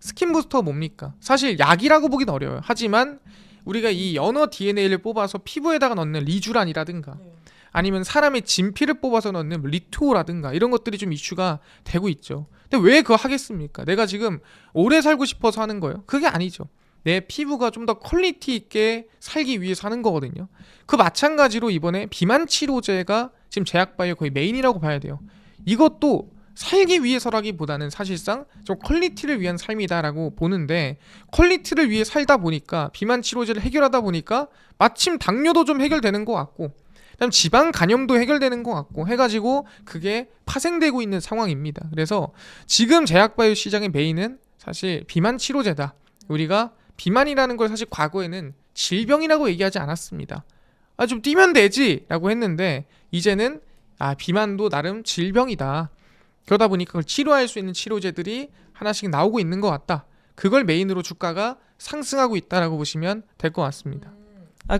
스킨 부스터가 뭡니까? 사실 약이라고 보긴 어려워요. 하지만 우리가 이 연어 DNA를 뽑아서 피부에다가 넣는 리주란이라든가 아니면 사람의 진피를 뽑아서 넣는 리투오라든가 이런 것들이 좀 이슈가 되고 있죠. 근데 왜 그거 하겠습니까? 내가 지금 오래 살고 싶어서 하는 거예요? 그게 아니죠. 내 피부가 좀 더 퀄리티 있게 살기 위해서 하는 거거든요. 그 마찬가지로 이번에 비만 치료제가 지금 제약바이오 거의 메인이라고 봐야 돼요. 이것도 살기 위해서라기보다는 사실상 좀 퀄리티를 위한 삶이다라고 보는데, 퀄리티를 위해 살다 보니까 비만 치료제를 해결하다 보니까 마침 당뇨도 좀 해결되는 것 같고, 그다음 지방 간염도 해결되는 것 같고 해가지고 그게 파생되고 있는 상황입니다. 그래서 지금 제약바이오 시장의 메인은 사실 비만 치료제다. 우리가 비만이라는 걸 사실 과거에는 질병이라고 얘기하지 않았습니다. 좀 뛰면 되지 라고 했는데 이제는 비만도 나름 질병이다. 그러다 보니까 그걸 치료할 수 있는 치료제들이 하나씩 나오고 있는 것 같다. 그걸 메인으로 주가가 상승하고 있다라고 보시면 될 것 같습니다.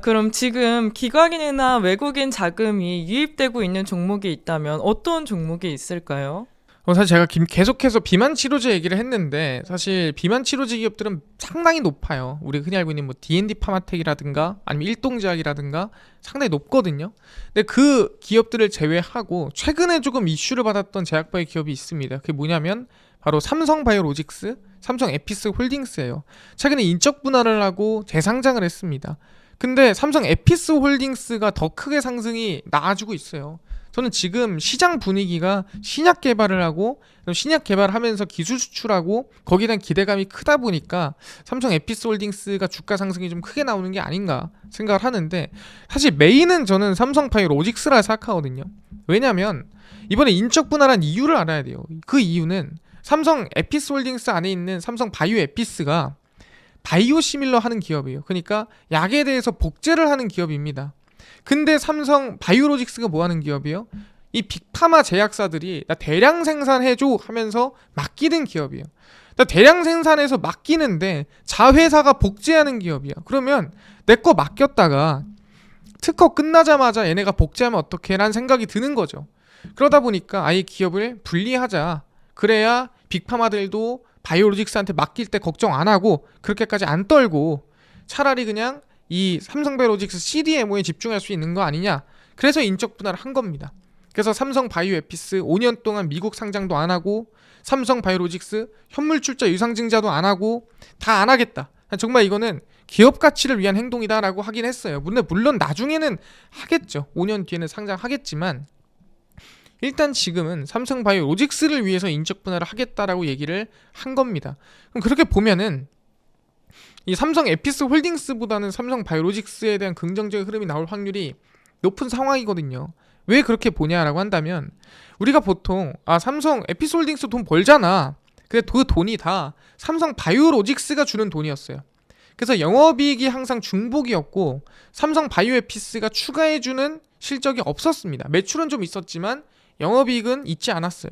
그럼 지금 기관이나 외국인 자금이 유입되고 있는 종목이 있다면 어떤 종목이 있을까요? 사실 제가 계속해서 비만 치료제 얘기를 했는데 사실 비만 치료제 기업들은 상당히 높아요. 우리가 흔히 알고 있는 뭐 D&D 파마텍이라든가 아니면 일동제약이라든가 상당히 높거든요. 근데 그 기업들을 제외하고 최근에 조금 이슈를 받았던 제약바이오 기업이 있습니다. 그게 뭐냐면 바로 삼성바이오로직스, 삼성 에피스 홀딩스예요. 최근에 인적 분할을 하고 재상장을 했습니다. 근데 삼성 에피스 홀딩스가 더 크게 상승이 나아지고 있어요. 저는 지금 시장 분위기가 신약 개발을 하고 신약 개발하면서 기술 수출하고 거기에 대한 기대감이 크다 보니까 삼성 에피스 홀딩스가 주가 상승이 좀 크게 나오는 게 아닌가 생각을 하는데, 사실 메인은 저는 삼성바이오로직스라 생각하거든요. 왜냐면 이번에 인적 분할한 이유를 알아야 돼요. 그 이유는 삼성 에피스 홀딩스 안에 있는 삼성 바이오 에피스가 바이오 시밀러 하는 기업이에요. 그러니까 약에 대해서 복제를 하는 기업입니다. 근데 삼성 바이오로직스가 뭐 하는 기업이에요? 이 빅파마 제약사들이 나 대량 생산해줘 하면서 맡기는 기업이에요. 나 대량 생산해서 맡기는데 자회사가 복제하는 기업이야. 그러면 내 거 맡겼다가 특허 끝나자마자 얘네가 복제하면 어떡해? 라는 생각이 드는 거죠. 그러다 보니까 아예 기업을 분리하자. 그래야 빅파마들도 바이오로직스한테 맡길 때 걱정 안 하고 그렇게까지 안 떨고 차라리 그냥 이 삼성바이오로직스 CDMO에 집중할 수 있는 거 아니냐. 그래서 인적 분할을 한 겁니다. 그래서 삼성 바이오에피스 5년 동안 미국 상장도 안 하고 삼성 바이오로직스 현물 출자 유상증자도 안 하고 다 안 하겠다. 정말 이거는 기업 가치를 위한 행동이다라고 하긴 했어요. 물론 나중에는 하겠죠. 5년 뒤에는 상장하겠지만 일단 지금은 삼성 바이오로직스를 위해서 인적 분할을 하겠다라고 얘기를 한 겁니다. 그럼 그렇게 보면은 이 삼성 에피스 홀딩스보다는 삼성 바이오로직스에 대한 긍정적인 흐름이 나올 확률이 높은 상황이거든요. 왜 그렇게 보냐라고 한다면 우리가 보통 삼성 에피스 홀딩스 돈 벌잖아. 근데 그 돈이 다 삼성 바이오로직스가 주는 돈이었어요. 그래서 영업이익이 항상 중복이었고 삼성 바이오에피스가 추가해주는 실적이 없었습니다. 매출은 좀 있었지만 영업이익은 있지 않았어요.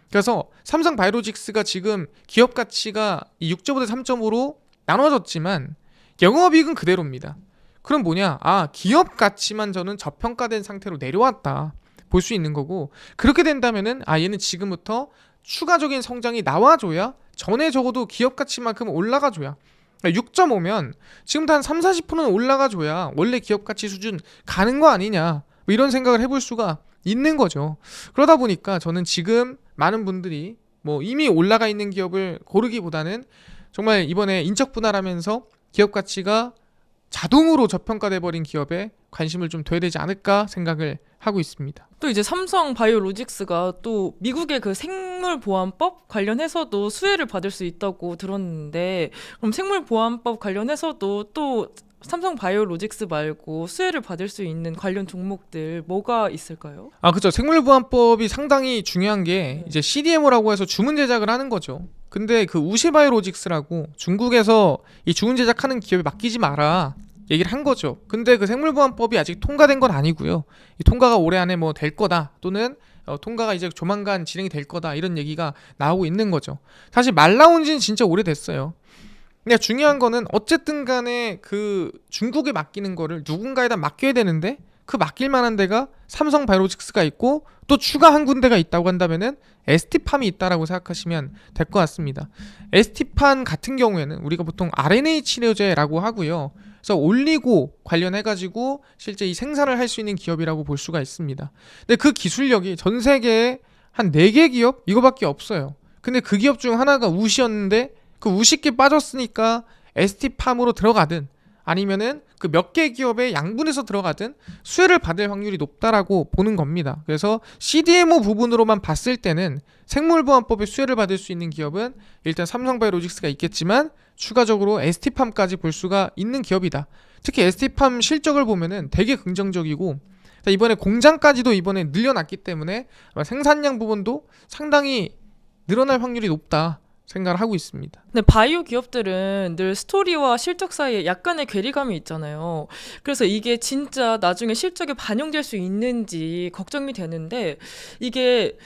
그래서 삼성 바이오로직스가 지금 기업 가치가 6.5대 3.5로 나눠졌지만 영업이익은 그대로입니다. 그럼 뭐냐? 기업 가치만 저는 저평가된 상태로 내려왔다 볼 수 있는 거고, 그렇게 된다면은 얘는 지금부터 추가적인 성장이 나와줘야 전에 적어도 기업 가치만큼 올라가줘야 6.5면 지금부터 한 3-40%는 올라가줘야 원래 기업 가치 수준 가는 거 아니냐, 뭐 이런 생각을 해볼 수가 있는 거죠. 그러다 보니까 저는 지금 많은 분들이 뭐 이미 올라가 있는 기업을 고르기보다는 정말 이번에 인적 분할하면서 기업 가치가 자동으로 저평가돼 버린 기업에 관심을 좀 둬야 되지 않을까 생각을 하고 있습니다. 또 이제 삼성 바이오로직스가 또 미국의 그 생물보안법 관련해서도 수혜를 받을 수 있다고 들었는데, 그럼 생물보안법 관련해서도 또 삼성 바이오로직스 말고 수혜를 받을 수 있는 관련 종목들 뭐가 있을까요? 그렇죠. 생물보안법이 상당히 중요한 게 이제 CDMO라고 해서 주문 제작을 하는 거죠. 근데 그 우시바이오로직스라고 중국에서 이 주문 제작하는 기업에 맡기지 마라 얘기를 한 거죠. 근데 그 생물보안법이 아직 통과된 건 아니고요. 이 통과가 올해 안에 뭐 될 거다 또는 통과가 이제 조만간 진행이 될 거다 이런 얘기가 나오고 있는 거죠. 사실 말 나온 지는 진짜 오래됐어요. 근데 중요한 거는 어쨌든 간에 그 중국에 맡기는 거를 누군가에다 맡겨야 되는데 그 맡길 만한 데가 삼성바이오로직스가 있고 또 추가 한 군데가 있다고 한다면은 ST팜이 있다라고 생각하시면 될 것 같습니다. ST팜 같은 경우에는 우리가 보통 RNA 치료제라고 하고요. 그래서 올리고 관련해가지고 실제 이 생산을 할 수 있는 기업이라고 볼 수가 있습니다. 근데 그 기술력이 전 세계에 한 4개 기업 이거밖에 없어요. 근데 그 기업 중 하나가 우시였는데 그 우식기 빠졌으니까 ST팜으로 들어가든 아니면은 그 몇 개 기업의 양분에서 들어가든 수혜를 받을 확률이 높다라고 보는 겁니다. 그래서 CDMO 부분으로만 봤을 때는 생물보안법의 수혜를 받을 수 있는 기업은 일단 삼성바이오로직스가 있겠지만 추가적으로 ST팜까지 볼 수가 있는 기업이다. 특히 ST팜 실적을 보면은 되게 긍정적이고 이번에 공장까지도 이번에 늘려놨기 때문에 아마 생산량 부분도 상당히 늘어날 확률이 높다 생각을 하고 있습니다. 근데 바이오 기업들은 늘 스토리와 실적 사이에 약간의 괴리감이 있잖아요. 그래서 이게 진짜 나중에 실적에 반영될 수 있는지 걱정이 되는데 이게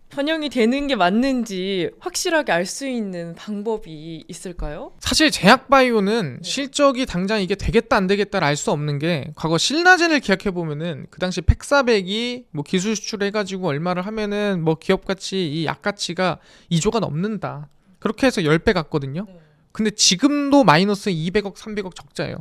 반영이 되는 게 맞는지 확실하게 알 수 있는 방법이 있을까요? 사실 제약바이오는 실적이 당장 이게 되겠다 안 되겠다를 알 수 없는 게 과거 신라젠을 기억해보면은 그 당시 팩사백이 뭐 기술 수출해가지고 얼마를 하면은 뭐 기업가치 이 약가치가 2조가 넘는다 그렇게 해서 10배 갔거든요. 근데 지금도 마이너스 200억 300억 적자예요.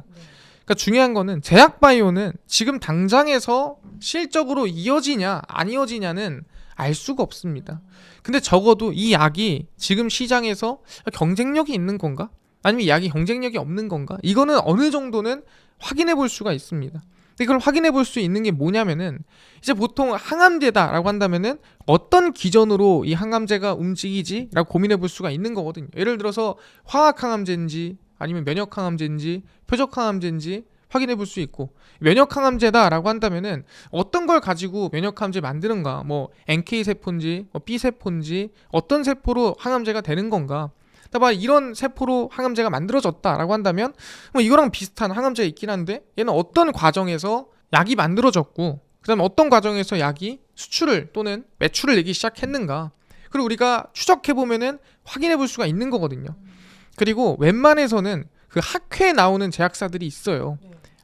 그러니까 중요한 거는 제약바이오는 지금 당장에서 실적으로 이어지냐 안 이어지냐는 알 수가 없습니다. 근데 적어도 이 약이 지금 시장에서 경쟁력이 있는 건가? 아니면 이 약이 경쟁력이 없는 건가? 이거는 어느 정도는 확인해 볼 수가 있습니다. 근데 그걸 확인해 볼 수 있는 게 뭐냐면은 이제 보통 항암제다라고 한다면은 어떤 기전으로 이 항암제가 움직이지라고 고민해 볼 수가 있는 거거든요. 예를 들어서 화학 항암제인지 아니면 면역 항암제인지 표적 항암제인지 확인해 볼 수 있고 면역 항암제다라고 한다면은 어떤 걸 가지고 면역 항암제 만드는가 뭐 NK 세포인지 뭐 B 세포인지 어떤 세포로 항암제가 되는 건가 봐 이런 세포로 항암제가 만들어졌다라고 한다면 뭐 이거랑 비슷한 항암제가 있긴 한데 얘는 어떤 과정에서 약이 만들어졌고 그다음에 어떤 과정에서 약이 수출을 또는 매출을 내기 시작했는가 그리고 우리가 추적해 보면은 확인해 볼 수가 있는 거거든요. 그리고 웬만해서는 그 학회에 나오는 제약사들이 있어요.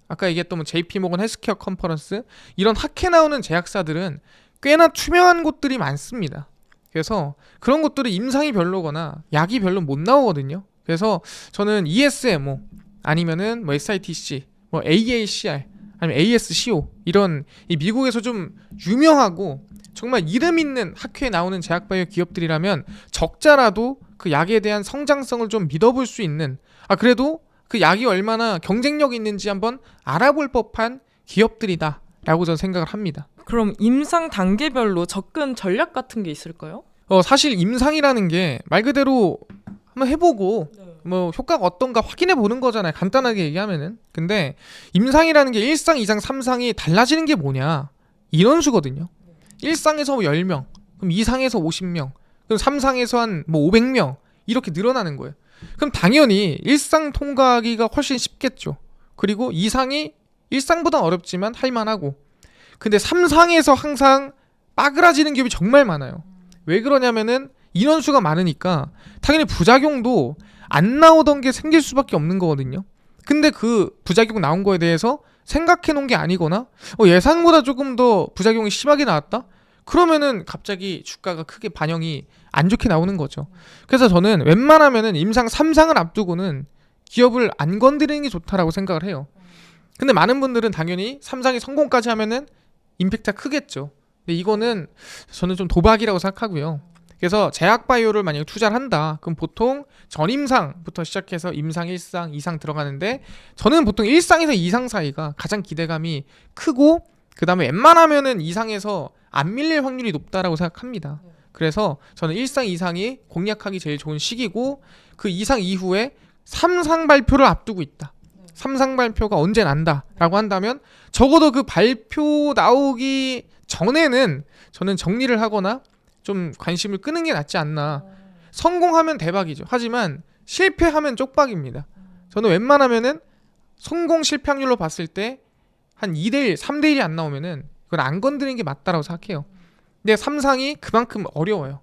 아까 얘기했던 뭐 JP모건 헬스케어 컨퍼런스 이런 학회 나오는 제약사들은 꽤나 투명한 곳들이 많습니다. 그래서 그런 곳들은 임상이 별로거나 약이 별로 못 나오거든요. 그래서 저는 ESMO 아니면은 뭐 SITC, 뭐 AACR 아니면 ASCO 이런 이 미국에서 좀 유명하고 정말 이름 있는 학회에 나오는 제약바이오 기업들이라면 적자라도 그 약에 대한 성장성을 좀 믿어볼 수 있는 그래도 그 약이 얼마나 경쟁력이 있는지 한번 알아볼 법한 기업들이다 라고 저는 생각을 합니다. 그럼 임상 단계별로 접근 전략 같은 게 있을까요? 사실 임상이라는 게 말 그대로 한번 해보고 뭐 효과가 어떤가 확인해 보는 거잖아요. 간단하게 얘기하면은. 근데 임상이라는 게 1상, 2상, 3상이 달라지는 게 뭐냐 인원수거든요. 1상에서 10명 그럼 2상에서 50명 그럼 3상에서 한 뭐 500명 이렇게 늘어나는 거예요. 그럼 당연히 1상 통과하기가 훨씬 쉽겠죠. 그리고 2상이 1상보다 어렵지만 할만하고 근데 3상에서 항상 빠그라지는 기업이 정말 많아요. 왜 그러냐면은 인원수가 많으니까 당연히 부작용도 안 나오던 게 생길 수밖에 없는 거거든요. 근데 그 부작용 나온 거에 대해서 생각해 놓은 게 아니거나 예상보다 조금 더 부작용이 심하게 나왔다? 그러면은 갑자기 주가가 크게 반영이 안 좋게 나오는 거죠. 그래서 저는 웬만하면은 임상 3상을 앞두고는 기업을 안 건드리는 게 좋다라고 생각을 해요. 근데 많은 분들은 당연히 3상이 성공까지 하면은 임팩트가 크겠죠. 근데 이거는 저는 좀 도박이라고 생각하고요. 그래서 제약바이오를 만약에 투자를 한다. 그럼 보통 전임상부터 시작해서 임상 1상, 2상 들어가는데 저는 보통 1상에서 2상 사이가 가장 기대감이 크고 그 다음에 웬만하면은 2상에서 안 밀릴 확률이 높다라고 생각합니다. 그래서 저는 1상, 2상이 공략하기 제일 좋은 시기고 그 2상 이후에 3상 발표를 앞두고 있다. 3상 발표가 언제 난다라고 한다면 적어도 그 발표 나오기 전에는 저는 정리를 하거나 좀 관심을 끄는 게 낫지 않나. 성공하면 대박이죠. 하지만 실패하면 쪽박입니다. 저는 웬만하면은 성공 실패 확률로 봤을 때 한 2대1, 3대1이 안 나오면은 그건 안 건드리는 게 맞다라고 생각해요. 근데 삼상이 그만큼 어려워요.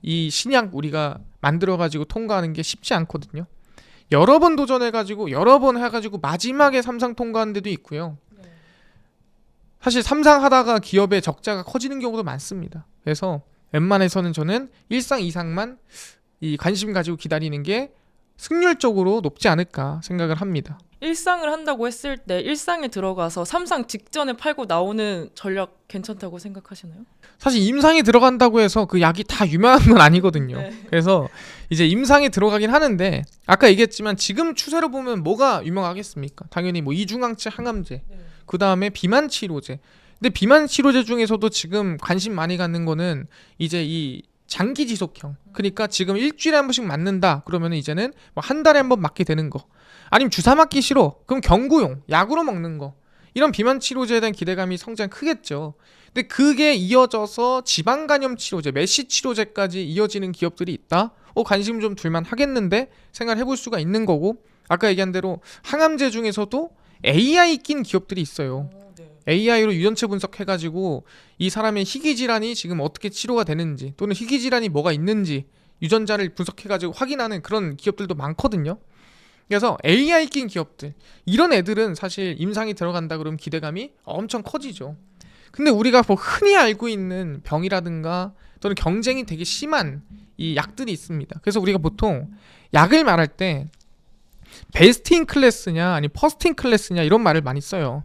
이 신약 우리가 만들어가지고 통과하는 게 쉽지 않거든요. 여러 번 도전해가지고 여러 번 해가지고 마지막에 삼상 통과한 데도 있고요. 사실 삼상 하다가 기업의 적자가 커지는 경우도 많습니다. 그래서 웬만해서는 저는 1상 2상만 이 관심 가지고 기다리는 게 승률적으로 높지 않을까 생각을 합니다. 일상을 한다고 했을 때 일상에 들어가서 삼상 직전에 팔고 나오는 전략 괜찮다고 생각하시나요? 사실 임상에 들어간다고 해서 그 약이 다 유명한 건 아니거든요. 네. 그래서 이제 임상에 들어가긴 하는데 아까 얘기했지만 지금 추세로 보면 뭐가 유명하겠습니까? 당연히 뭐 이중항체 항암제, 그 다음에 비만 치료제. 근데 비만 치료제 중에서도 지금 관심 많이 갖는 거는 이제 이 장기 지속형. 그러니까 지금 일주일에 한 번씩 맞는다. 그러면 이제는 뭐 한 달에 한 번 맞게 되는 거. 아니면 주사 맞기 싫어. 그럼 경구용 약으로 먹는 거. 이런 비만 치료제에 대한 기대감이 성장 크겠죠. 근데 그게 이어져서 지방 간염 치료제, 메시 치료제까지 이어지는 기업들이 있다. 관심 좀 둘만 하겠는데 생각을 해볼 수가 있는 거고, 아까 얘기한 대로 항암제 중에서도 AI 낀 기업들이 있어요. AI로 유전체 분석해가지고 이 사람의 희귀 질환이 지금 어떻게 치료가 되는지 또는 희귀 질환이 뭐가 있는지 유전자를 분석해가지고 확인하는 그런 기업들도 많거든요. 그래서 AI 낀 기업들, 이런 애들은 사실 임상이 들어간다 그러면 기대감이 엄청 커지죠. 근데 우리가 뭐 흔히 알고 있는 병이라든가 또는 경쟁이 되게 심한 이 약들이 있습니다. 그래서 우리가 보통 약을 말할 때 베스트 인 클래스냐 아니 퍼스트 인 클래스냐 이런 말을 많이 써요.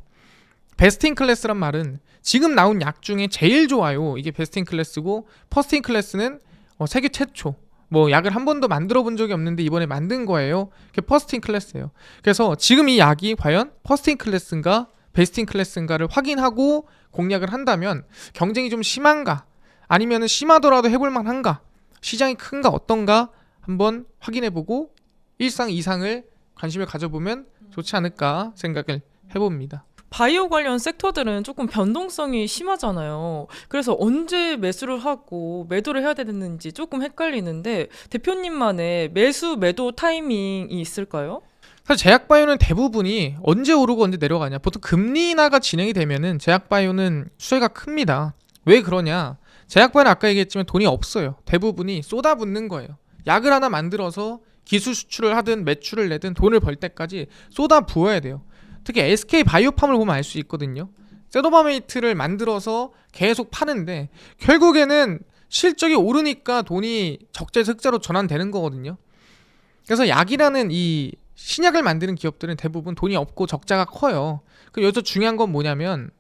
베스트 인 클래스란 말은 지금 나온 약 중에 제일 좋아요. 이게 베스트 인 클래스고, 퍼스트 인 클래스는 세계 최초. 뭐 약을 한 번도 만들어 본 적이 없는데 이번에 만든 거예요. 그게 퍼스트 인 클래스예요. 그래서 지금 이 약이 과연 퍼스트 인 클래스인가 베스트 인 클래스인가를 확인하고 공략을 한다면 경쟁이 좀 심한가 아니면 심하더라도 해볼 만한가, 시장이 큰가 어떤가 한번 확인해보고 1상 2상을 관심을 가져보면 좋지 않을까 생각을 해봅니다. 바이오 관련 섹터들은 조금 변동성이 심하잖아요. 그래서 언제 매수를 하고 매도를 해야 되는지 조금 헷갈리는데 대표님만의 매수 매도 타이밍이 있을까요? 사실 제약바이오는 대부분이 언제 오르고 언제 내려가냐. 보통 금리 인하가 진행이 되면은 제약바이오는 수혜가 큽니다. 왜 그러냐? 제약바이오는 아까 얘기했지만 돈이 없어요. 대부분이 쏟아붓는 거예요. 약을 하나 만들어서 기술 수출을 하든 매출을 내든 돈을 벌 때까지 쏟아부어야 돼요. 특히 SK 바이오팜을 보면 알 수 있거든요. 세도바메이트를 만들어서 계속 파는데 결국에는 실적이 오르니까 돈이 적자에서 흑자로 전환되는 거거든요. 그래서 약이라는 이 신약을 만드는 기업들은 대부분 돈이 없고 적자가 커요. 그럼 여기서 중요한 건 뭐냐면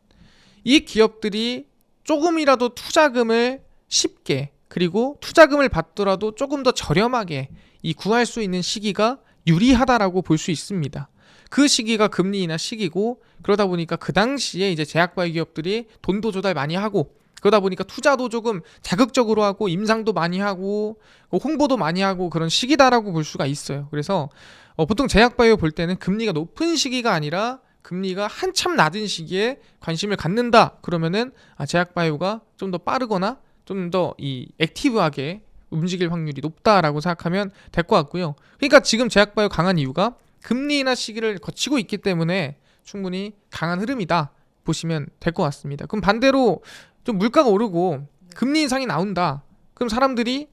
이 기업들이 조금이라도 투자금을 쉽게, 그리고 투자금을 받더라도 조금 더 저렴하게 이 구할 수 있는 시기가 유리하다라고 볼 수 있습니다. 그 시기가 금리 인하 시기고, 그러다 보니까 그 당시에 이제 제약바이오 기업들이 돈도 조달 많이 하고, 그러다 보니까 투자도 조금 자극적으로 하고 임상도 많이 하고 홍보도 많이 하고 그런 시기다라고 볼 수가 있어요. 그래서 보통 제약바이오 볼 때는 금리가 높은 시기가 아니라 금리가 한참 낮은 시기에 관심을 갖는다. 그러면은 제약바이오가 좀 더 빠르거나 좀 더 이 액티브하게 움직일 확률이 높다라고 생각하면 될 것 같고요. 그러니까 지금 제약바이오 강한 이유가 금리 인하 시기를 거치고 있기 때문에 충분히 강한 흐름이다 보시면 될 것 같습니다. 그럼 반대로 좀 물가가 오르고 금리 인상이 나온다. 그럼 사람들이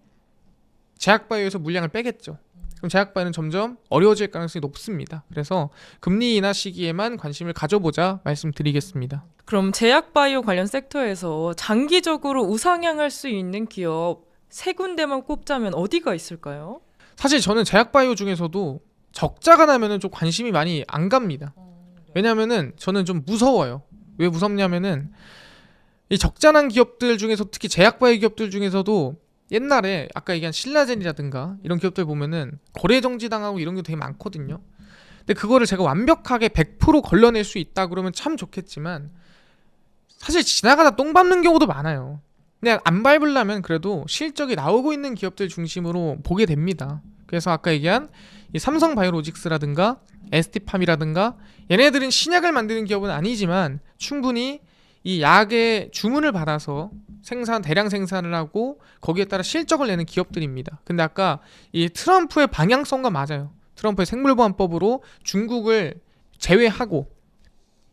제약바이오에서 물량을 빼겠죠. 그럼 제약바이오는 점점 어려워질 가능성이 높습니다. 그래서 금리 인하 시기에만 관심을 가져보자 말씀드리겠습니다. 그럼 제약바이오 관련 섹터에서 장기적으로 우상향할 수 있는 기업 세 군데만 꼽자면 어디가 있을까요? 사실 저는 제약바이오 중에서도 적자가 나면은 좀 관심이 많이 안 갑니다. 왜냐면은 저는 좀 무서워요. 왜 무섭냐면은 이 적자난 기업들 중에서 특히 제약바이오 기업들 중에서도 옛날에 아까 얘기한 신라젠이라든가 이런 기업들 보면은 거래 정지당하고 이런 게 되게 많거든요. 근데 그거를 제가 완벽하게 100% 걸러낼 수 있다 그러면 참 좋겠지만 사실 지나가다 똥 밟는 경우도 많아요. 그냥 안 밟으려면 그래도 실적이 나오고 있는 기업들 중심으로 보게 됩니다. 그래서 아까 얘기한 이 삼성바이오로직스라든가 ST팜이라든가 얘네들은 신약을 만드는 기업은 아니지만 충분히 이 약의 주문을 받아서 대량 생산을 하고 거기에 따라 실적을 내는 기업들입니다. 근데 아까 이 트럼프의 방향성과 맞아요. 트럼프의 생물보안법으로 중국을 제외하고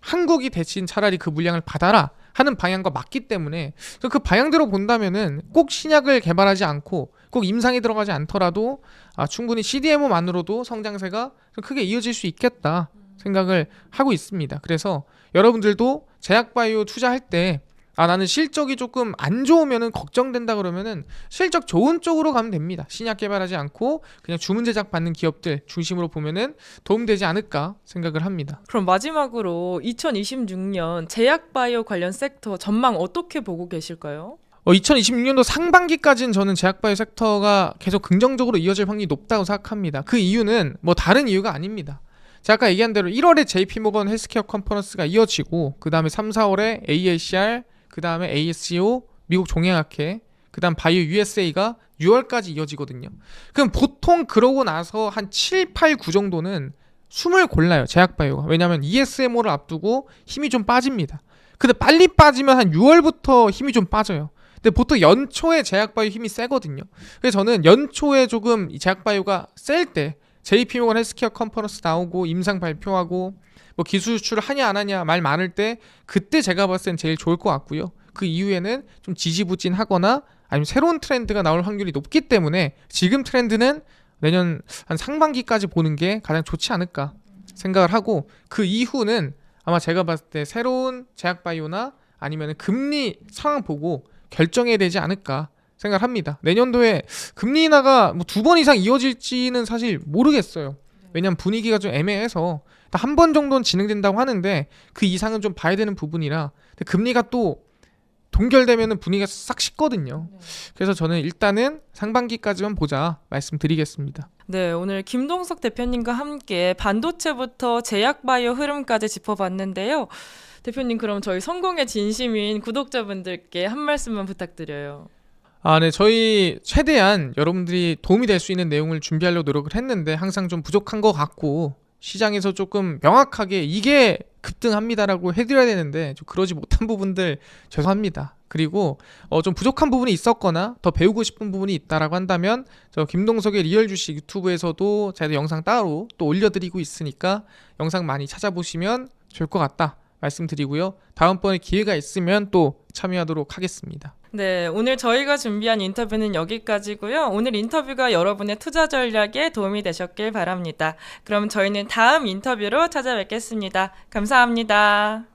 한국이 대신 차라리 그 물량을 받아라 하는 방향과 맞기 때문에 그 방향대로 본다면은 꼭 신약을 개발하지 않고 꼭 임상에 들어가지 않더라도 충분히 CDMO만으로도 성장세가 좀 크게 이어질 수 있겠다 생각을 하고 있습니다. 그래서 여러분들도 제약바이오 투자할 때 나는 실적이 조금 안 좋으면은 걱정된다 그러면은 실적 좋은 쪽으로 가면 됩니다. 신약 개발하지 않고 그냥 주문 제작 받는 기업들 중심으로 보면은 도움되지 않을까 생각을 합니다. 그럼 마지막으로 2026년 제약바이오 관련 섹터 전망 어떻게 보고 계실까요? 2026년도 상반기까지는 저는 제약바이오 섹터가 계속 긍정적으로 이어질 확률이 높다고 생각합니다. 그 이유는 뭐 다른 이유가 아닙니다. 제가 아까 얘기한 대로 1월에 JP모건 헬스케어 컨퍼런스가 이어지고 그 다음에 3, 4월에 AACR, 그 다음에 ASCO, 미국 종양학회, 그 다음 바이오 USA가 6월까지 이어지거든요. 그럼 보통 그러고 나서 한 7, 8, 9 정도는 숨을 골라요. 제약바이오가. 왜냐하면 ESMO를 앞두고 힘이 좀 빠집니다. 근데 빨리 빠지면 한 6월부터 힘이 좀 빠져요. 근데 보통 연초에 제약바이오 힘이 세거든요. 그래서 저는 연초에 조금 이 제약바이오가 셀 때 JP모건 헬스케어 컨퍼런스 나오고 임상 발표하고 뭐 기술 수출을 하냐 안 하냐 말 많을 때 그때 제가 봤을 땐 제일 좋을 것 같고요. 그 이후에는 좀 지지부진하거나 아니면 새로운 트렌드가 나올 확률이 높기 때문에 지금 트렌드는 내년 한 상반기까지 보는 게 가장 좋지 않을까 생각을 하고 그 이후는 아마 제가 봤을 때 새로운 제약바이오나 아니면 금리 상황 보고 결정해야 되지 않을까 생각을 합니다. 내년도에 금리 인하가 뭐 2번 이상 이어질지는 사실 모르겠어요. 왜냐면 분위기가 좀 애매해서 한 번 정도는 진행된다고 하는데 그 이상은 좀 봐야 되는 부분이라 근데 금리가 또 동결되면 분위기가 싹 식거든요. 그래서 저는 일단은 상반기까지만 보자 말씀드리겠습니다. 네, 오늘 김동석 대표님과 함께 반도체부터 제약바이오 흐름까지 짚어봤는데요. 대표님, 그럼 저희 성공의 진심인 구독자분들께 한 말씀만 부탁드려요. 네, 저희 최대한 여러분들이 도움이 될 수 있는 내용을 준비하려고 노력을 했는데 항상 좀 부족한 것 같고 시장에서 조금 명확하게 이게 급등합니다라고 해드려야 되는데 좀 그러지 못한 부분들 죄송합니다. 그리고 좀 부족한 부분이 있었거나 더 배우고 싶은 부분이 있다라고 한다면 저 김동석의 리얼 주식 유튜브에서도 제가 영상 따로 또 올려드리고 있으니까 영상 많이 찾아보시면 좋을 것 같다 말씀드리고요. 다음번에 기회가 있으면 또 참여하도록 하겠습니다. 네, 오늘 저희가 준비한 인터뷰는 여기까지고요. 오늘 인터뷰가 여러분의 투자 전략에 도움이 되셨길 바랍니다. 그럼 저희는 다음 인터뷰로 찾아뵙겠습니다. 감사합니다.